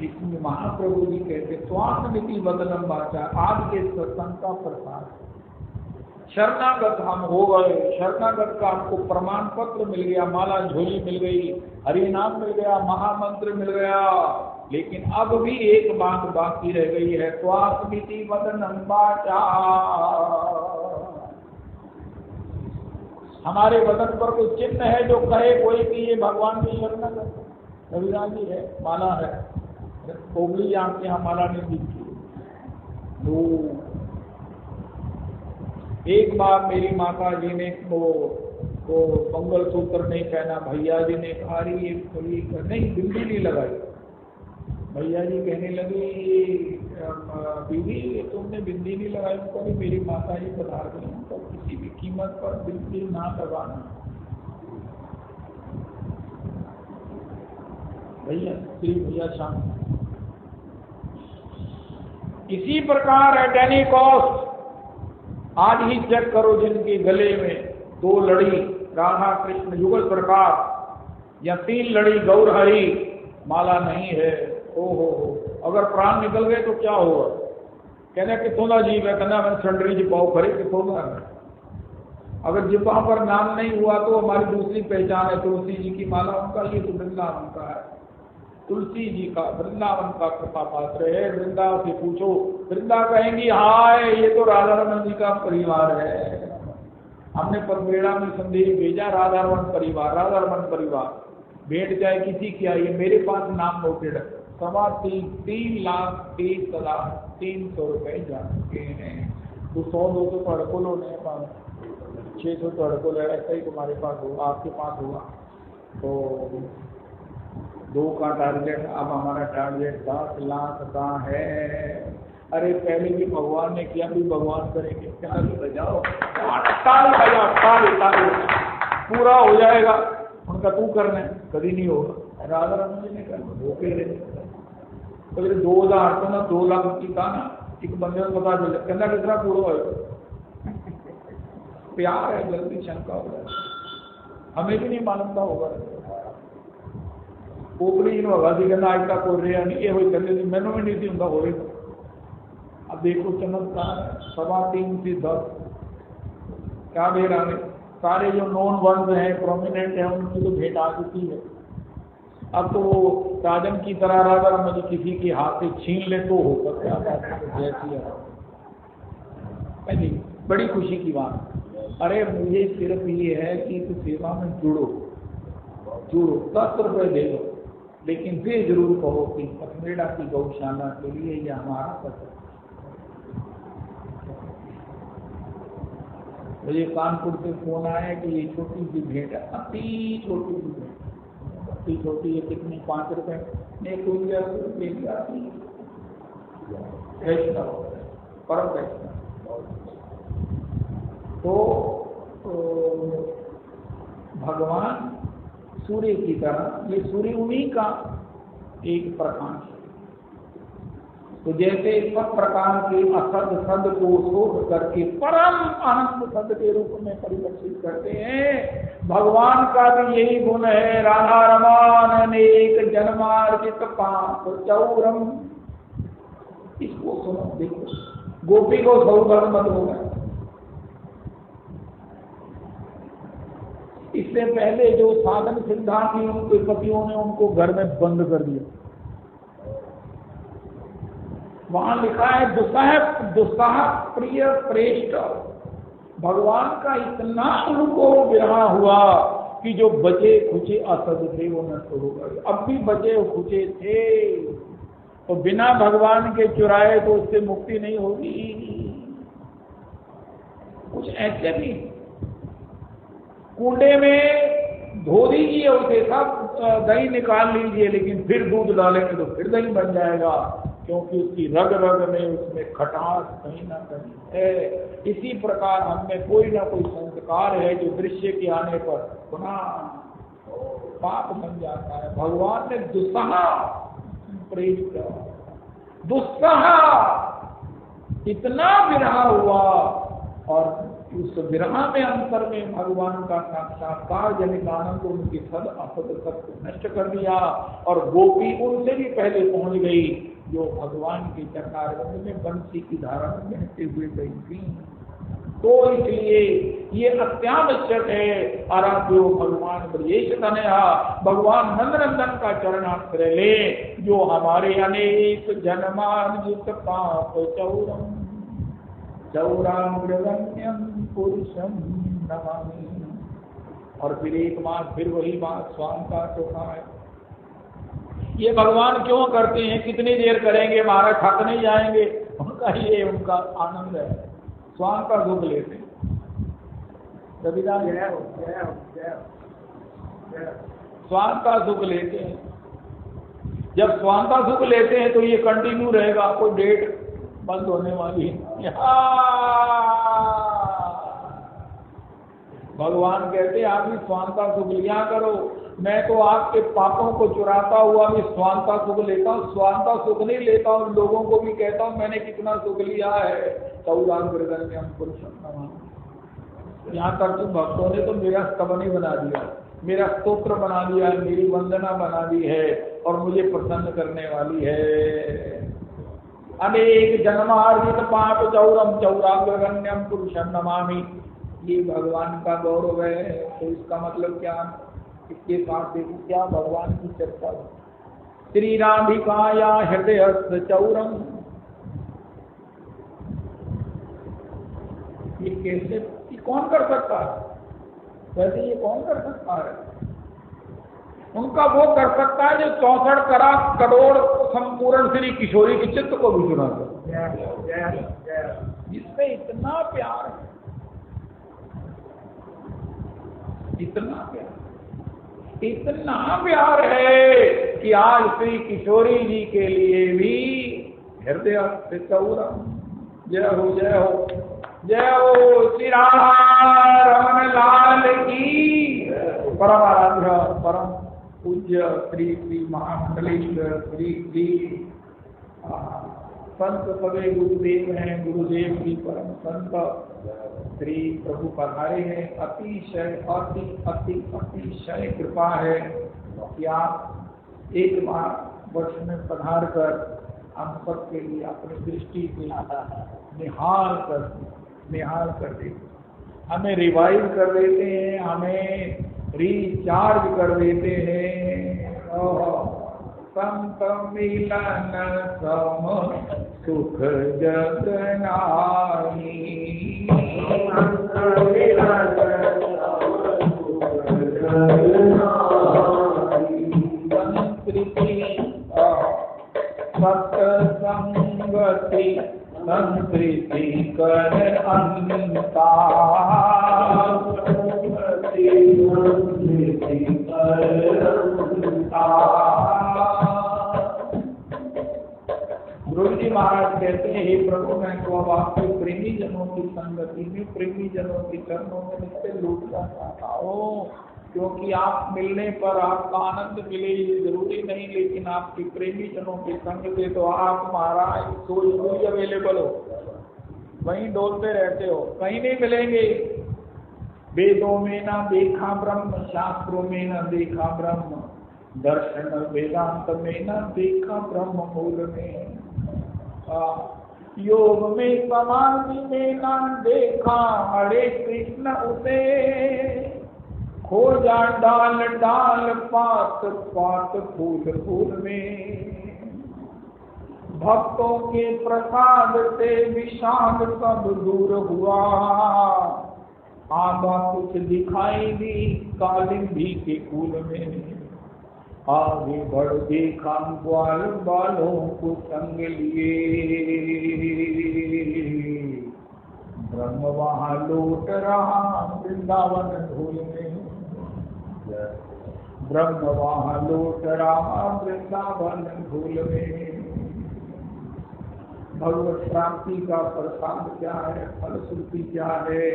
इसमें महाप्रभु जी कहते स्वात्मनिधि बदलम बाचा, आज के सत्संग का प्रसाद, शरणागत हम हो गए, शरणागत का हमको प्रमाण पत्र मिल गया, माला झोली मिल गई, हरि नाम मिल गया, महामंत्र मिल गया, लेकिन अब भी एक बात बाकी रह गई है, स्वात्मनिधि बदलम बाचा। हमारे बदन पर कोई चिन्ह है जो कहे कोई कि ये भगवान की शरणागत रविराजी है, माला है, कोबली आपके यहाँ माला नहीं दिखती। तो एक बार मेरी माता जी ने वो मंगल सूत्र नहीं पहना, भैया जी ने कहा ये नहीं बिंदी नहीं लगाई, भैया जी कहने लगी बीवी तुमने बिंदी नहीं लगाई, कभी मेरी माता जी बता रही हूँ तो किसी भी कीमत पर बिंदी ना लगाना। भैया श्री भैया शाम। इसी प्रकार एट एनी कॉस्ट आज ही चेक करो जिनके गले में 2 लड़ी राधा कृष्ण युगल प्रकार या 3 लड़ी गौर हरि माला नहीं है, ओहो अगर प्राण निकल गए तो क्या होगा। कहना कितों का जीव है, कहना मैं संडरी जी पाओ खरे कितों का। अगर जिब्बा पर नाम नहीं हुआ तो हमारी दूसरी पहचान है तुलसी जी की माला, उनका ये तो वृंदावन का है, तुलसी जी का वृंदावन का कृपा पात्र है। वृंदा से पूछो, वृंदा कहेंगी हाय ये तो राधा रमन जी का परिवार है, हमने पदमेड़ा में संदेश भेजा राधा रमन परिवार, राधा रमन परिवार भेंट चाहे किसी की आई है, मेरे पास नाम नोटेड है, 3,30,30,300 रुपए जा चुके हैं। तो 100-200 तो अड़कुल होने 600 तो अड़कुल है, ऐसा ही तुम्हारे पास होगा, आपके पास होगा। तो 2 का टारगेट, अब हमारा टारगेट 10 लाख का है। अरे पहले भी भगवान ने किया, भी भगवान करेंगे, ताली बजाओ, ताली बजाओ, ताली पूरा हो जाएगा। उनका तू करना है, कभी नहीं होगा, राधा रमन जी ने करना धोखे रहे। तो 2000 तो ना 2 लाख की था ना, एक बंदे को पता चले कहना कितना पूरा होगा। प्यार है, जल्दी शंका हो जाए, हमें भी नहीं मालूम था होगा। ओपरी आजादी कहना आज तक हो रहा नहीं, ये हो कहते मैनू भी नहीं थी होंगे हो रही। अब देखो चमत्कार, 3.25 से 10 क्या भेंट आ गई। सारे जो नॉन वंस हैं, प्रोमिनेंट हैं, उनकी तो भेंट आ चुकी है। अब तो वो राजन की तरह अगर मुझे किसी के हाथ से छीन ले तो हो सकता है जैसी है। बड़ी खुशी की बात। अरे मुझे सिर्फ ये है कि इस सेवा में जुड़ो, 10 रुपए दे दो, लेकिन फिर जरूर कहो कि पथमेड़ा की गौशाला के लिए यह हमारा पत्र। मुझे कानपुर से फोन आया कि ये छोटी सी भेंट है, अति छोटी सी भेंट, अति छोटी है, कितनी 5 रुपए में कोई वैष्णव, परम वैष्णव। तो भगवान सूर्य की तरह, ये सूर्य उन्हीं का एक प्रकाश है। तो जैसे सब प्रकार के असद सद को शोध करके परम आनंद सद के रूप में परिवर्तित करते हैं, भगवान का भी यही गुण है। राधा रमान अनेक जन्मार्जित पाप चौरम। इसको सुनो, देखो, गोपी को सौगंध मत होगा। इससे पहले जो साधन सिद्धांत, उनके पतियों ने उनको घर में बंद कर दिया। वहां लिखा है दुस्साह प्रिय श्रेष्ठ। भगवान का इतना उनको विरह हुआ कि जो बचे खुचे असद थे वो नष्ट हो गए। अब भी बचे खुचे थे तो बिना भगवान के चुराए तो उससे मुक्ति नहीं होगी। कुछ ऐसे भी कूड़े में धो दीजिए उसे, सब दही निकाल लीजिए, लेकिन फिर दूध डालेंगे तो फिर दही बन जाएगा, क्योंकि उसकी रग रग में उसमें खटास कहीं ना कहीं है। इसी प्रकार हमें कोई ना कोई संस्कार है जो दृश्य के आने पर पुनः पाप बन जाता है। भगवान ने दुस्साह प्रेम किया, दुस्साह इतना विरह हुआ, और उस विरह में अंतर में भगवान का साक्षात्कार जनित आनंद उनकी सद असद सबको नष्ट कर दिया। और गोपी उनसे भी पहले पहुंच गई, जो भगवान के चरणारविंद में बंसी की धारा में बहते हुए गई थी। तो इसलिए ये अत्यावश्यक है, आराध्यो भगवान ब्रजेश तनया, भगवान नंदनंदन का चरणाश्रय ले, जो हमारे अनेक जन्मार्जित पाप चौरम चौरामृगण्यम पुरुषम नमामि। और फिर एक बात, फिर वही बात, स्वाम का चौथा है। ये भगवान क्यों करते हैं, कितनी देर करेंगे, महाराज थक नहीं जाएंगे, उनका ये उनका आनंद है, स्वाम का सुख लेते हैं। रविदास स्वाम का सुख लेते हैं। जब स्वाम का सुख लेते हैं तो ये कंटिन्यू रहेगा, कोई डेट बंद होने वाली है। भगवान कहते हैं आप भी स्वांता सुख लिया करो, मैं तो आपके पापों को चुराता हुआ भी स्वांता सुख लेता हूँ। स्वांता सुख नहीं लेता हूँ, लोगों को भी कहता हूँ मैंने कितना सुख लिया है। यहाँ तक तो भक्तों ने तो मेरा स्तवनी बना दिया, मेरा स्तोत्र बना दिया, मेरी वंदना बना दी है और मुझे प्रसन्न करने वाली है। अनेक जन्मार्जित पाप चौरम चौराग्रगण्यम पुरुषम नमामि। ये भगवान का गौरव है। तो इसका मतलब क्या, इसके साथ देखो क्या भगवान की चर्चा है। श्री राधिकाया हृदय चौरम, ये कैसे, ये कौन कर सकता है, वैसे ये कौन कर सकता है। उनका वो कर सकता है जो 64 करोड़ संपूर्ण श्री किशोरी के चित्त को भी चुना सकता, जिसमें इतना प्यार है, इतना प्यार है कि आज श्री किशोरी जी के लिए भी हृदय से चौरम। जय हो जय हो जय हो श्री राधा रमन लाल की। परम आराध्य परम पूज्य श्री श्री महामंडलेश्वर श्री श्री संत सवे गुरुदेव हैं, गुरुदेव की परम संत श्री प्रभु पधारे हैं। अतिशय अति अति अतिशय कृपा है कि आप एक बार वर्ष में पधार कर हम सबके लिए अपनी दृष्टि से निहाल कर देते, हमें रिवाइव कर देते हैं, हमें रिचार्ज कर देते हैं। संत मिलन सम सुख जग नाही, संत मिलन संस्कृति सत्संगति संस्कृति कर अंता, संस्कृति कर अंता। गुरु जी महाराज कहते हैं, हे प्रभु मैं तो अब आपके प्रेमी जनों की संगति में, प्रेमी जनों के चरणों में नित्य लूटना चाहता हूँ, क्योंकि आप मिलने पर आपका आनंद मिले ये जरूरी नहीं, लेकिन आपके प्रेमी जनों के संग से तो आप महाराज सोई अवेलेबल हो, वहीं डोलते रहते हो, कहीं नहीं मिलेंगे। वेदों में ना देखा ब्रह्म, शास्त्रों में ना देखा ब्रह्म, दर्शन वेदांत में ना देखा ब्रह्म मूल में, योग में समाधि में ना देखा हरे कृष्ण उसे, खोजा डाल डाल पात पात फूल फूल में, भक्तों के प्रसाद से विषाद सब दूर हुआ, आगा कुछ दिखाई दी कालिंदी के फूल में, आगे बढ़ देखा ग्वाल बालों को संग लिए, ब्रह्म वहां लौट रहा वृंदावन धूल में, ब्रह्म वहां लौट रहा वृंदावन धूल में। भगवत प्राप्ति का प्रसाद क्या है, फलश्रुति क्या है,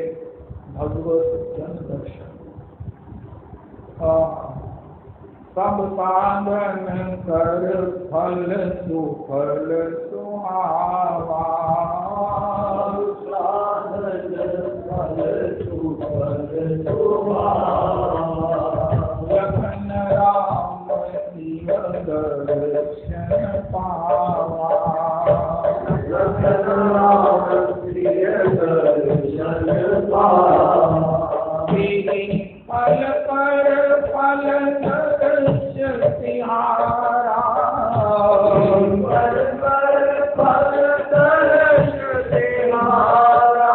भगवत जन दर्शन। सब साधन कर फल सुफल सुहावा, साधन फल सुफल सुहावा, लखन राम सिय दर्शन पावा, लखन राम सिय दर्शन पावा, फल कर फल दर्श तिहारा, फल कर फल दर्श तिहारा,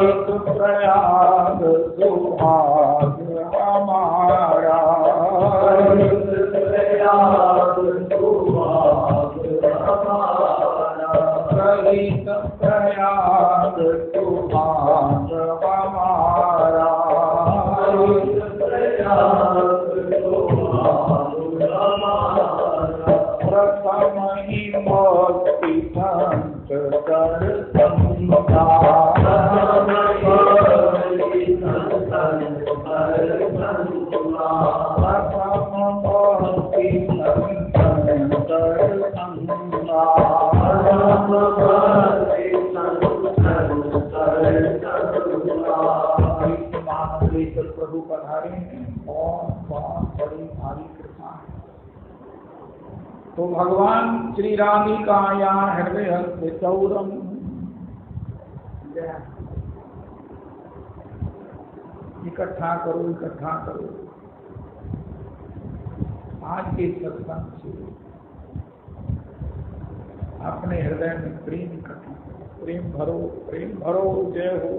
एक प्रयाग सुहाग हमारा, एक प्रयाग सुहाग हमारा, एक प्रयाग सुहाग हमारा, प्रथम ही मोक्ति संत कर संता, प्रथम मोक्ति संत कर संता, प्रभु पधारे हैं, बहुत बड़ी भारी कृपा है। तो भगवान श्री राधिकाया हृदय हस्त चौरम, इकट्ठा करो इकट्ठा करो, आज के सत्संग से अपने हृदय में प्रेम इकट्ठा करो, प्रेम भरो, जय हो।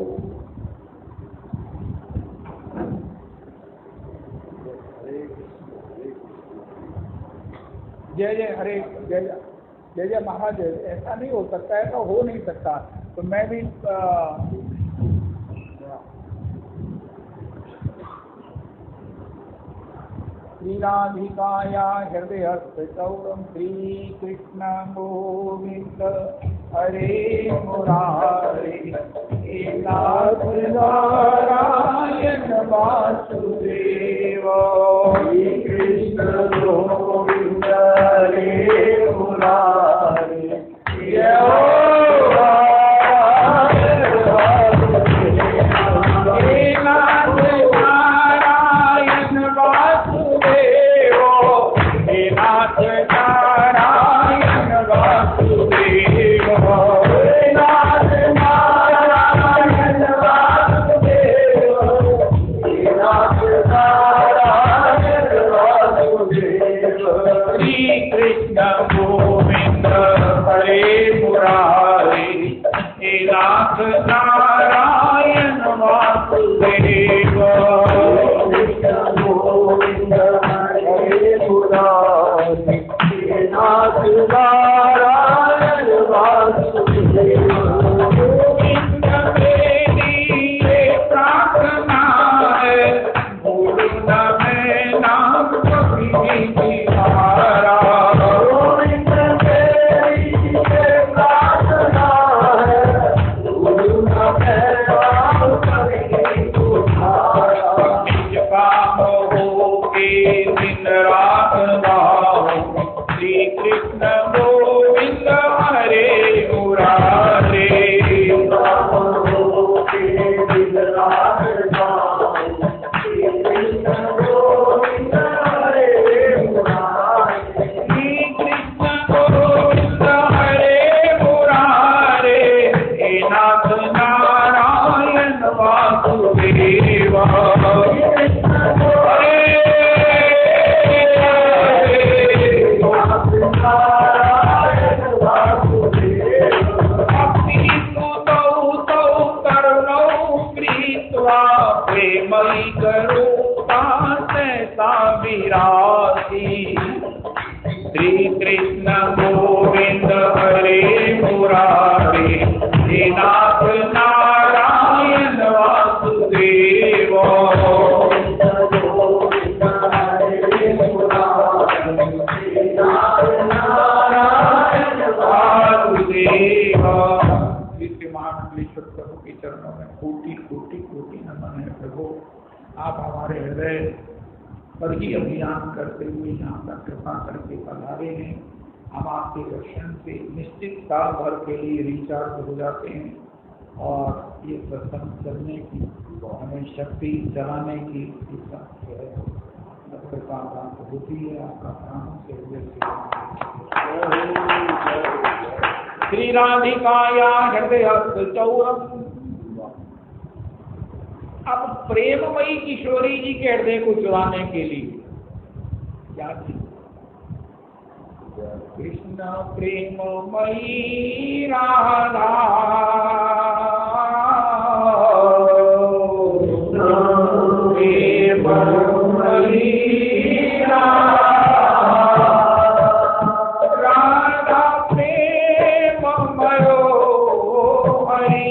जय जय हरे, जय जय जय महाराज। ऐसा नहीं हो सकता, ऐसा हो नहीं सकता। तो मैं भी श्री राधिकाया हृदय चौरम, श्री कृष्ण गोविंद हरे मुरारे, नाथ नारायण वासुदेव, श्री कृष्ण गोविंद हरे मुरारे, नारायण गोविंद हरे मुरारी हे नाथ नारायण वासुदेव। गोविंद मेरी ये प्रार्थना है, भूलना मैं नाम कभी तुम्हारा। गोविंद मेरी ये प्रार्थना है, भूलना मैं नाम कभी तुम्हारा। निज काम हो के दिन रात गाओ, श्री कृष्ण गोविंद हरे मुरारे। प्रेमई करूपा सहसा विरासी, श्री कृष्ण गोविंद हरे मुरारे। हे नाथ नारायण वासुदेव। महामंडलेश्वर प्रभु के चरणों में कोटि कोटि कोटि नमन है। प्रभु आप हमारे हृदय पर ही अभियान करते हुए यहाँ पर कृपा करके पधारे हैं। हम आपके दर्शन से निश्चित साल भर के लिए रिचार्ज हो जाते हैं और ये प्रसन्न करने की हमें शक्ति चलाने की कृपा प्राप्त होती है। आपका प्राणों से श्री राधिकाया हृदय चौरम। अब प्रेममयी किशोरी जी के हृदय को चुराने के लिए क्या चीज? कृष्ण प्रेममयी राधा, प्रेममयी राधा, प्रेममयो हरि।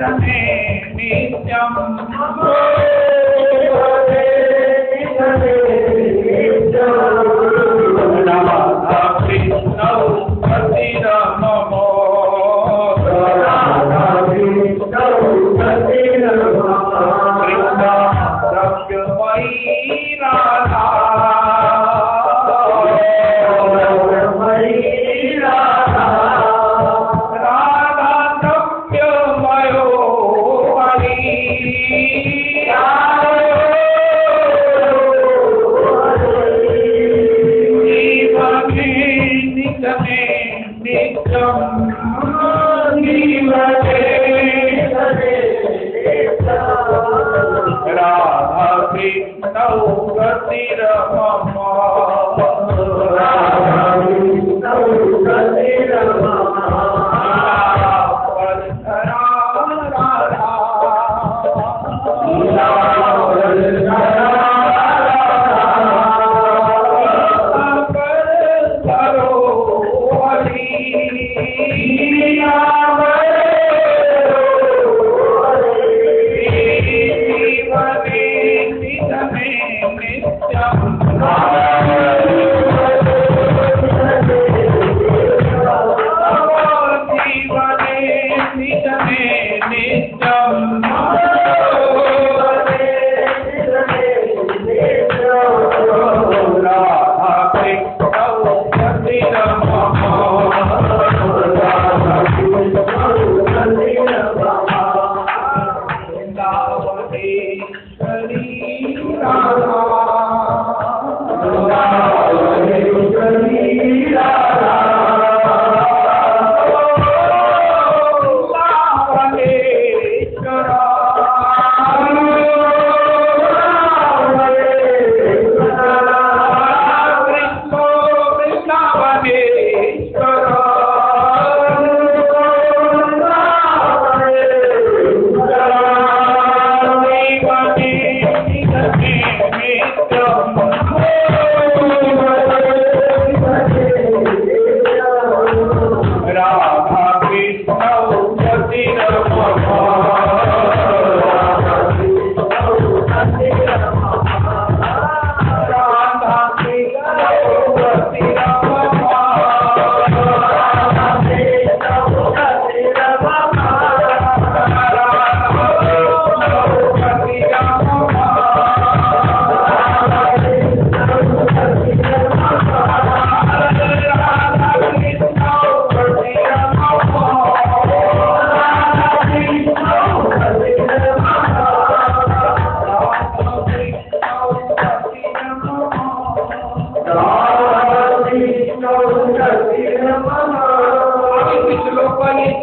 निधने नित्यम राधा कृष्ण रमो कृष्ण द्रव्यमयी राधा राधा द्रव्यमयो हरि जीवने निधने नित्यम राधा कृष्ण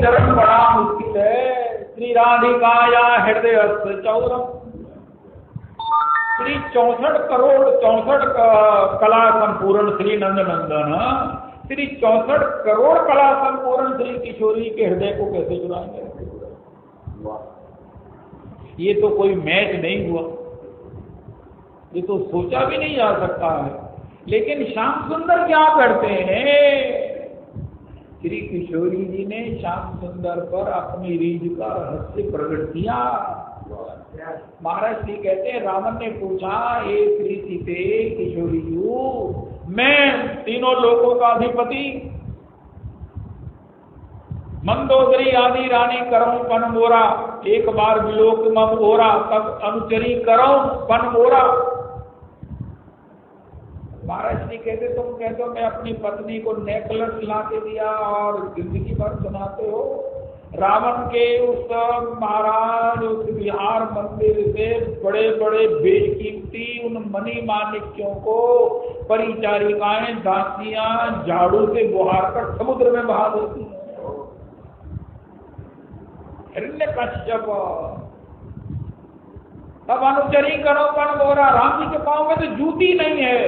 चरण बड़ा मुश्किल है। श्री राधिकाया हृदय चौरम, श्री 64 करोड़ 64 कला संपूर्ण श्री नंद नंदन, श्री 64 करोड़ कला संपूर्ण श्री किशोरी के हृदय को कैसे चुराएंगे? ये तो कोई मैच नहीं हुआ, ये तो सोचा भी नहीं जा सकता है। लेकिन श्याम सुंदर क्या करते हैं? श्री किशोरी जी ने श्याम सुंदर पर अपनी रीझ का रहस्य प्रकट किया। महाराज श्री कहते हैं, रावण ने पूछा, हे श्री सीते किशोरी जी, मैं तीनों लोकों का अधिपति मंदोदरी आदि रानी करऊं पन मोरा, एक बार विलोक मम ओरा, तब अनुचरी करऊं पन मोरा। महाराज जी कहते, तुम कहते हो मैं अपनी पत्नी को नेकलेस ला के दिया और जिंदगी भर सुनाते हो। रावण के उस महाराज उस विहार मंदिर से बड़े बड़े बेकीमती उन मणि माणिक्यों को परिचारिकाएं दासियां झाड़ू से बुहार कर समुद्र में बहा देती हैं। हिरण्यकश्यप, तब अनुचरी करो पन मोरा, राम जी के पांव में तो जूती नहीं है।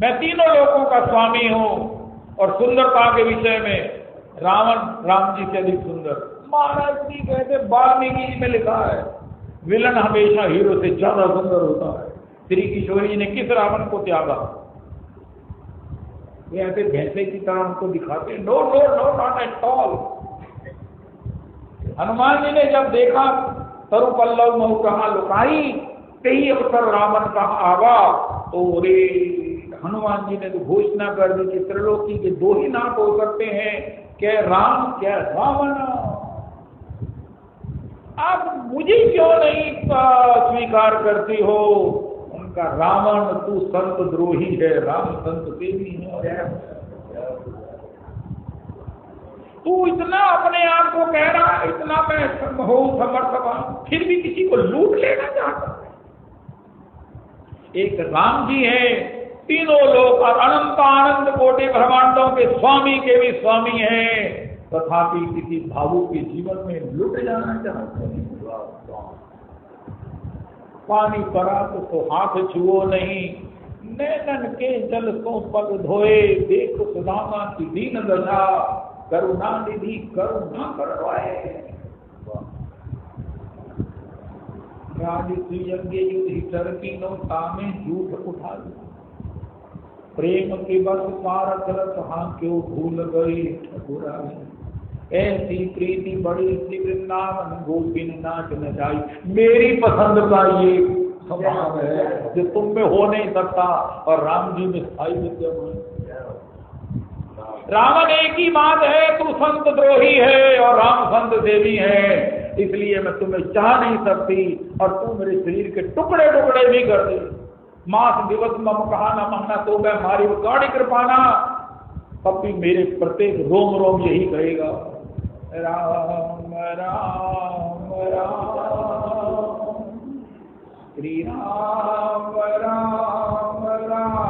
मैं तीनों लोगों का स्वामी हूं और सुंदरता के विषय में रावण राम जी से अधिक सुंदर। महाराज जी कहते, वाल्मीकि जी में लिखा है, विलन हमेशा हीरो से ज्यादा सुंदर होता है। श्री किशोरी जी ने किस रावण को त्यागा? वे ऐसे भैंसे की तरह हमको दिखाते, no no no not at all. Hanuman ji ने जब देखा तरु पल्लव महु कहाँ लुकाई, कई अवसर रावण का आवा, तो रे हनुमान जी ने तो घोषणा कर दी कि त्रिलोकी के दो ही नाथ हो सकते हैं, क्या राम क्या रावण। आप मुझे क्यों नहीं स्वीकार करती हो? उनका रावण तू संत द्रोही है, राम संत प्रेमी है। तू इतना अपने आप को कह रहा है, इतना मैं हो समर्थवान, फिर भी किसी को लूट लेना चाहता है। एक राम जी है, तीनों लोग और अनंत आनंद कोटि ब्रह्मांडों के स्वामी के भी स्वामी हैं, तथापि किसी भावुक के जीवन में लुट जाना चाहते हैं। पानी परा तो हाथ छुओ नहीं, नैनन के जल को पग धोए, देख सुदामा की दीन दशा, करुणा निधि करुणा करवाए। यज्ञ युधिष्ठिर की नौका में झूठ उठा दिया, प्रेम के बस पार करत हाँ क्यों भूल गई ठकुरा। ऐसी प्रीति बड़ी सी वृंदावन गोपिन नाच न जाई। मेरी पसंद का ये स्वभाव है जो तुम में हो नहीं सकता और राम जी में स्थायी विद्यमान। रावण एक ही बात है, तू संत द्रोही है और राम संत देवी है, इसलिए मैं तुम्हें चाह नहीं सकती और तू मेरे शरीर के टुकड़े टुकड़े भी कर दे। मास दिवस मम कहा न महना तो मैं मारी गाड़ी कृपाना, तब भी मेरे प्रत्येक रोम रोम यही कहेगा राम राम राम श्री राम राम राम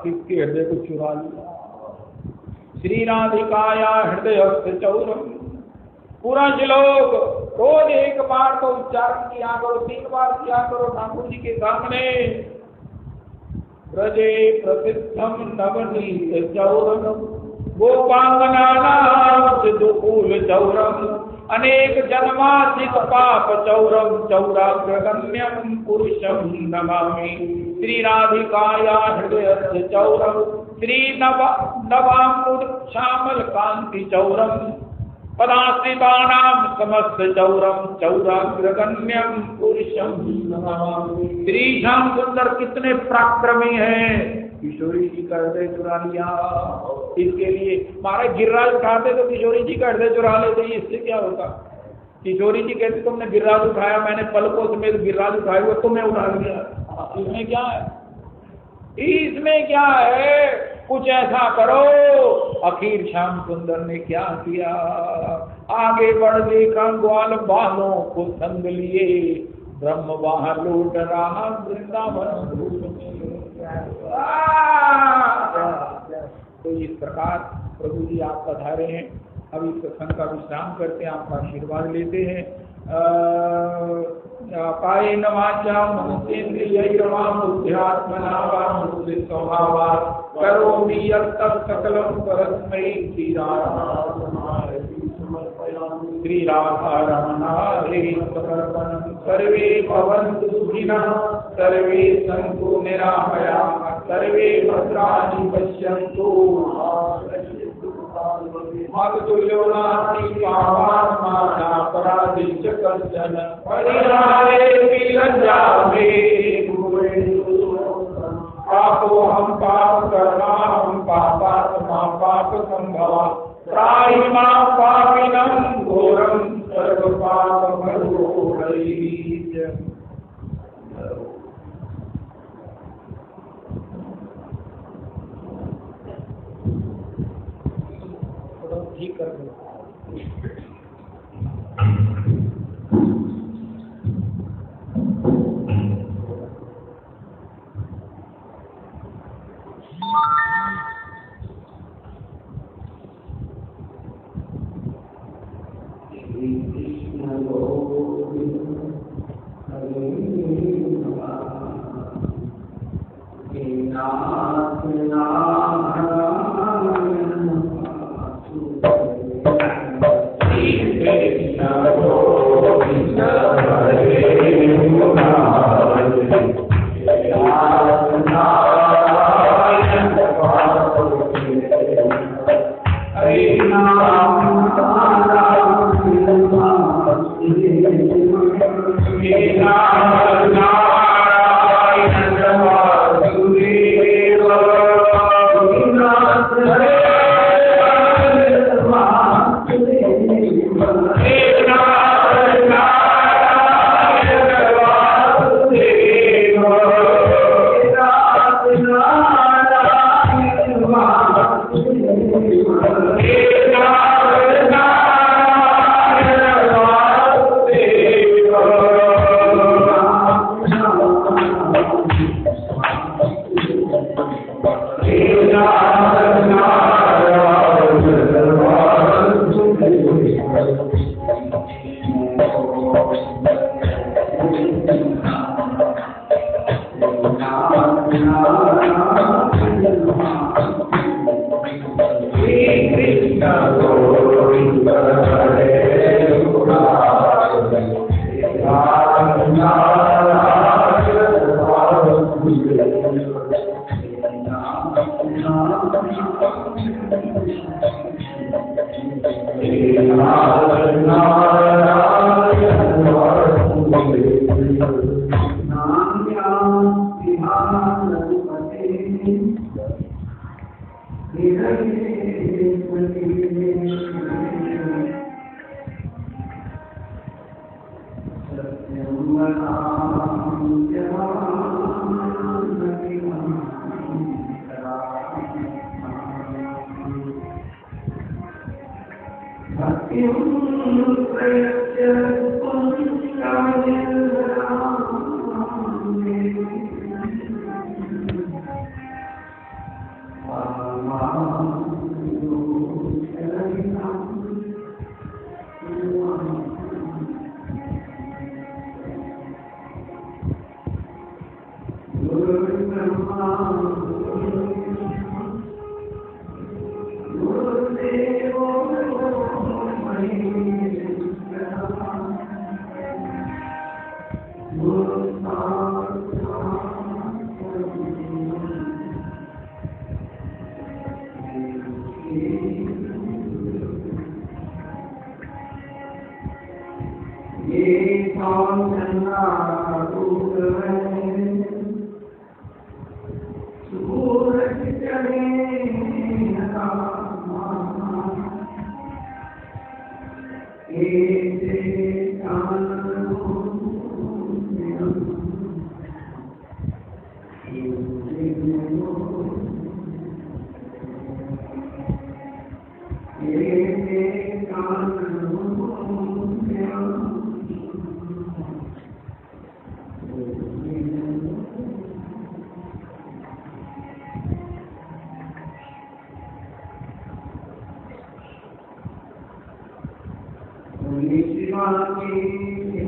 किसके हृदय को चुरा लिया। श्री राधिकाया हृदय चौरम। पूरा श्लोक रोज एक बार तो उच्चारण किया करो, 3 बार किया करो ठाकुर जी के सामने। ब्रजे प्रसिद्धम नवनीत चौरम गोपांगना सिद्धूल चौरम अनेक जन्मार्जित पाप चौरम चौराग्रगम्यम पुरुषम नमामि। श्री राधिकाया हृदय चौरम श्री नवांकुर श्यामल कांति चौरम पदाश्रितानां समस्त चौरम चौराग्रगम्यम पुरुषम नमामि। श्री श्याम सुंदर कितने पराक्रमी हैं। किशोरी जी का हृदय चुरा लिया। इसके लिए महाराज गिरिराज उठाते तो किशोरी जी का हृदय चुरा लेते, इससे क्या होता। किशोरी जी कहते तुमने गिरिराज उठाया, मैंने पलकों समेत गिरिराज उठाए हुए तुम्हें उठा लिया। इसमें क्या है, इसमें क्या है, कुछ ऐसा करो। आखिर श्याम सुंदर ने क्या किया, आगे बढ़ देखा ग्वाल बालों को संग लिए, ब्रह्म वहां लौट रहा वृंदावन। तो इस प्रकार प्रभु जी आप पधारे हैं। अब इस प्रसंग का विश्राम करते हैं, आपका आशीर्वाद लेते हैं। कायेन वाचा मनसेन्द्रियैर्वा बुद्ध्यात्मना वा मुक्ति स्वभावात् करोमि यत् सकलं परस्मै श्री राधा रमणारे समर्पणं। सर्वे भवन्तु सुखिनः, सर्वे सन्तु निरामयाः, सर्वे भद्राणि पश्यन्तु मातुल्यो नास्ति पावात्मानापराधिश्च कश्चन परिहारेऽपि लज्जामे पापोऽहं पापकर्माहं पापात्मा पापसम्भवा त्राहि मां पापिनं घोरं सर्वपापमरोहरीत्। ठीक कर दो।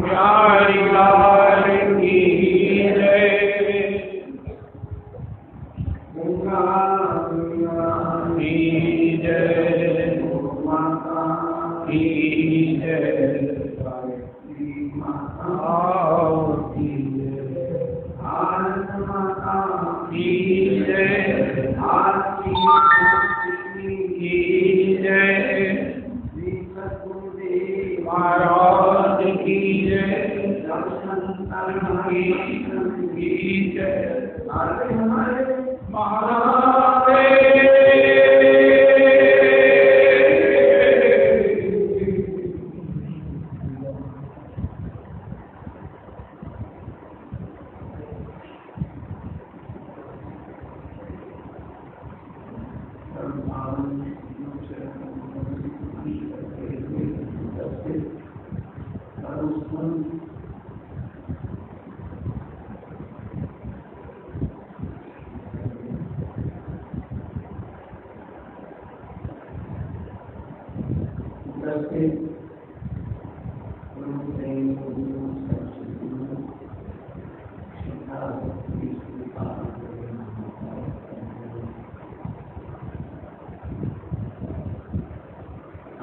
प्यारी लाल की जय, की जय, की जय, महाराज की जय, की जय, महाराज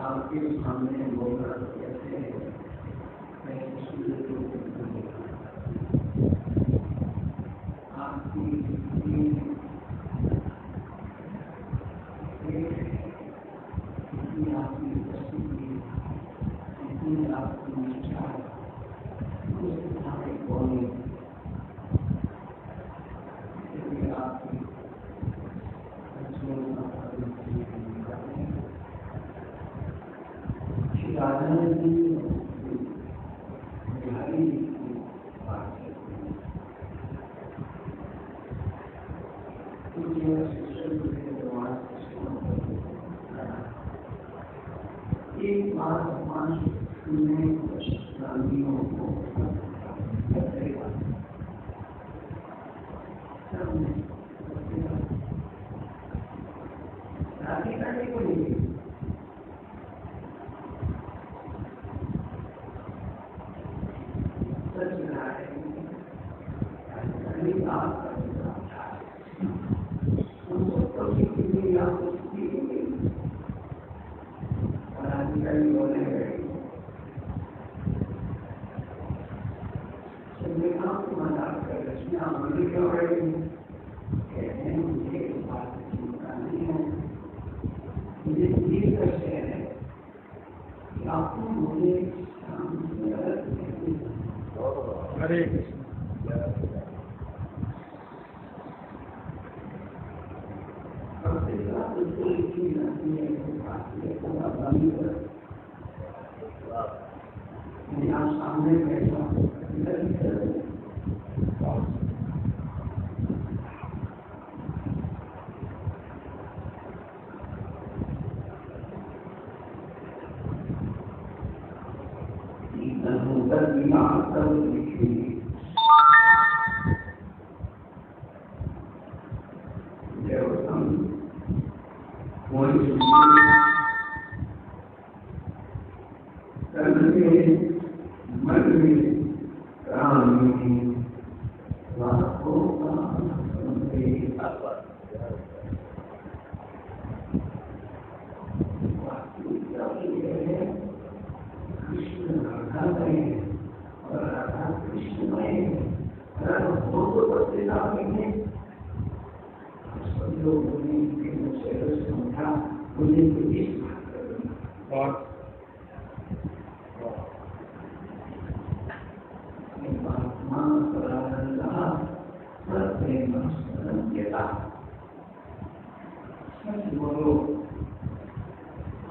आपके सामने बोलना कैसे मैं आपकी आपकी उपस्थिति इतनी आपकी निष्ठा बोले आपकी एक बार भगवान ने गांधियों को हरे कृष्ण। सामने बैठा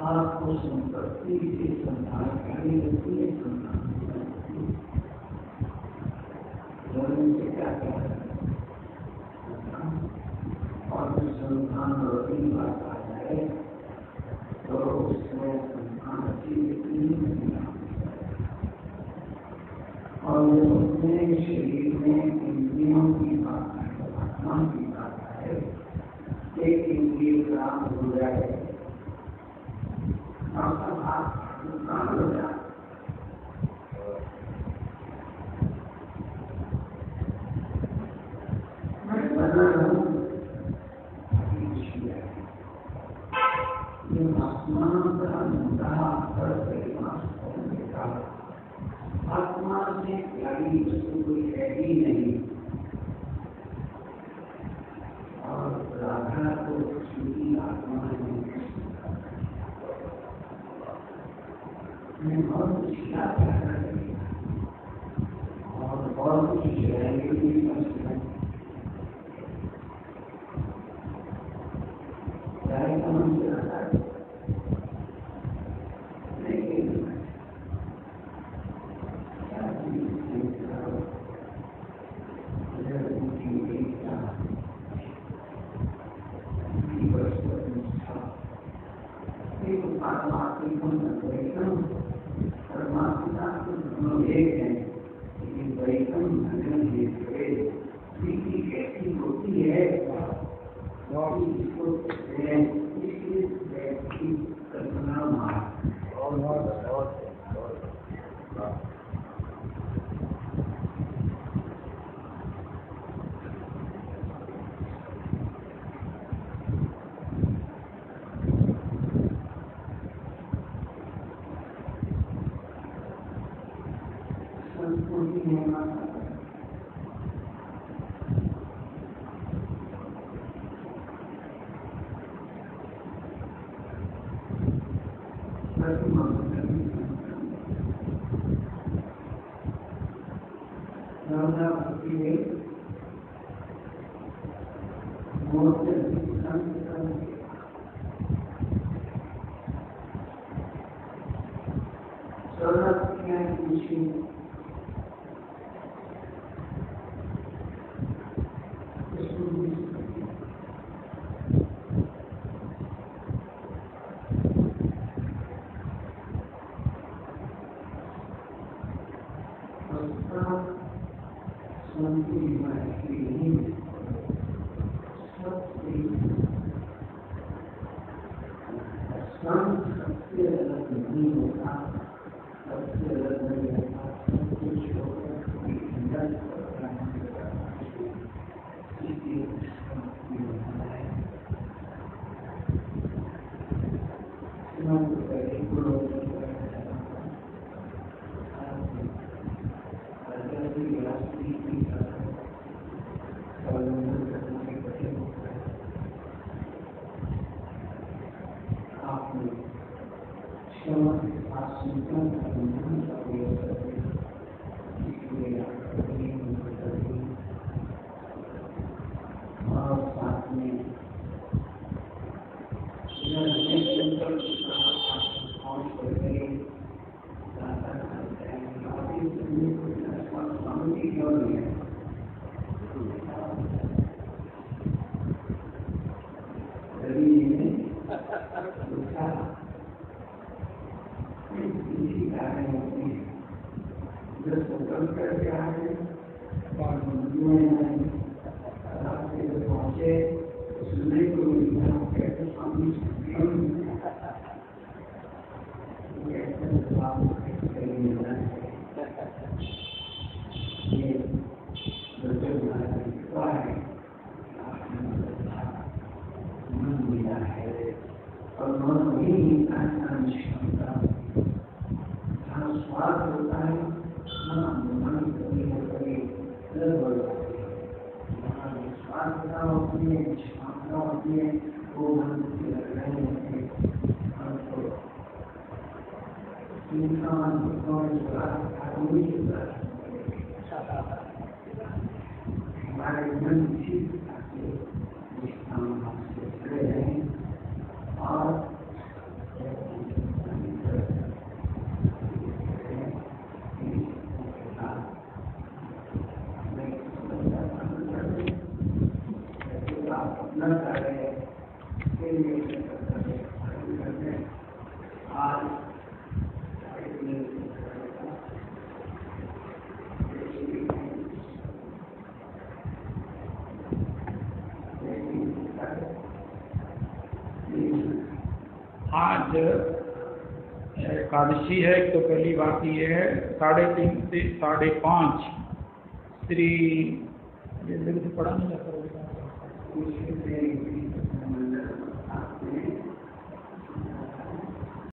आपको संपत्ति से संभालकारी होती है, से क्या क्या और संस्थान रोटी बात आ जाए तो उसमें संस्थान अच्छी नहीं और अपने शरीर में इंद्रियों की बात है, आत्मा की बात है, एक इंद्रिय प्राप्त हो जाए और सब आप नुकसान हो जाए। मैं बना हूँ आत्मा का मुद्दा पर आत्मा से प्यारी वस्तु कोई है ही नहीं और राधा को छुट्टी आत्मा है। मैं बहुत कुछ क्या और बहुत कुछ रहेंगे भी हमारे मन की और आज आज एकादशी है। तो पहली बात ये है 3:30 से 5:30 श्री, ये से पढ़ा नहीं जाता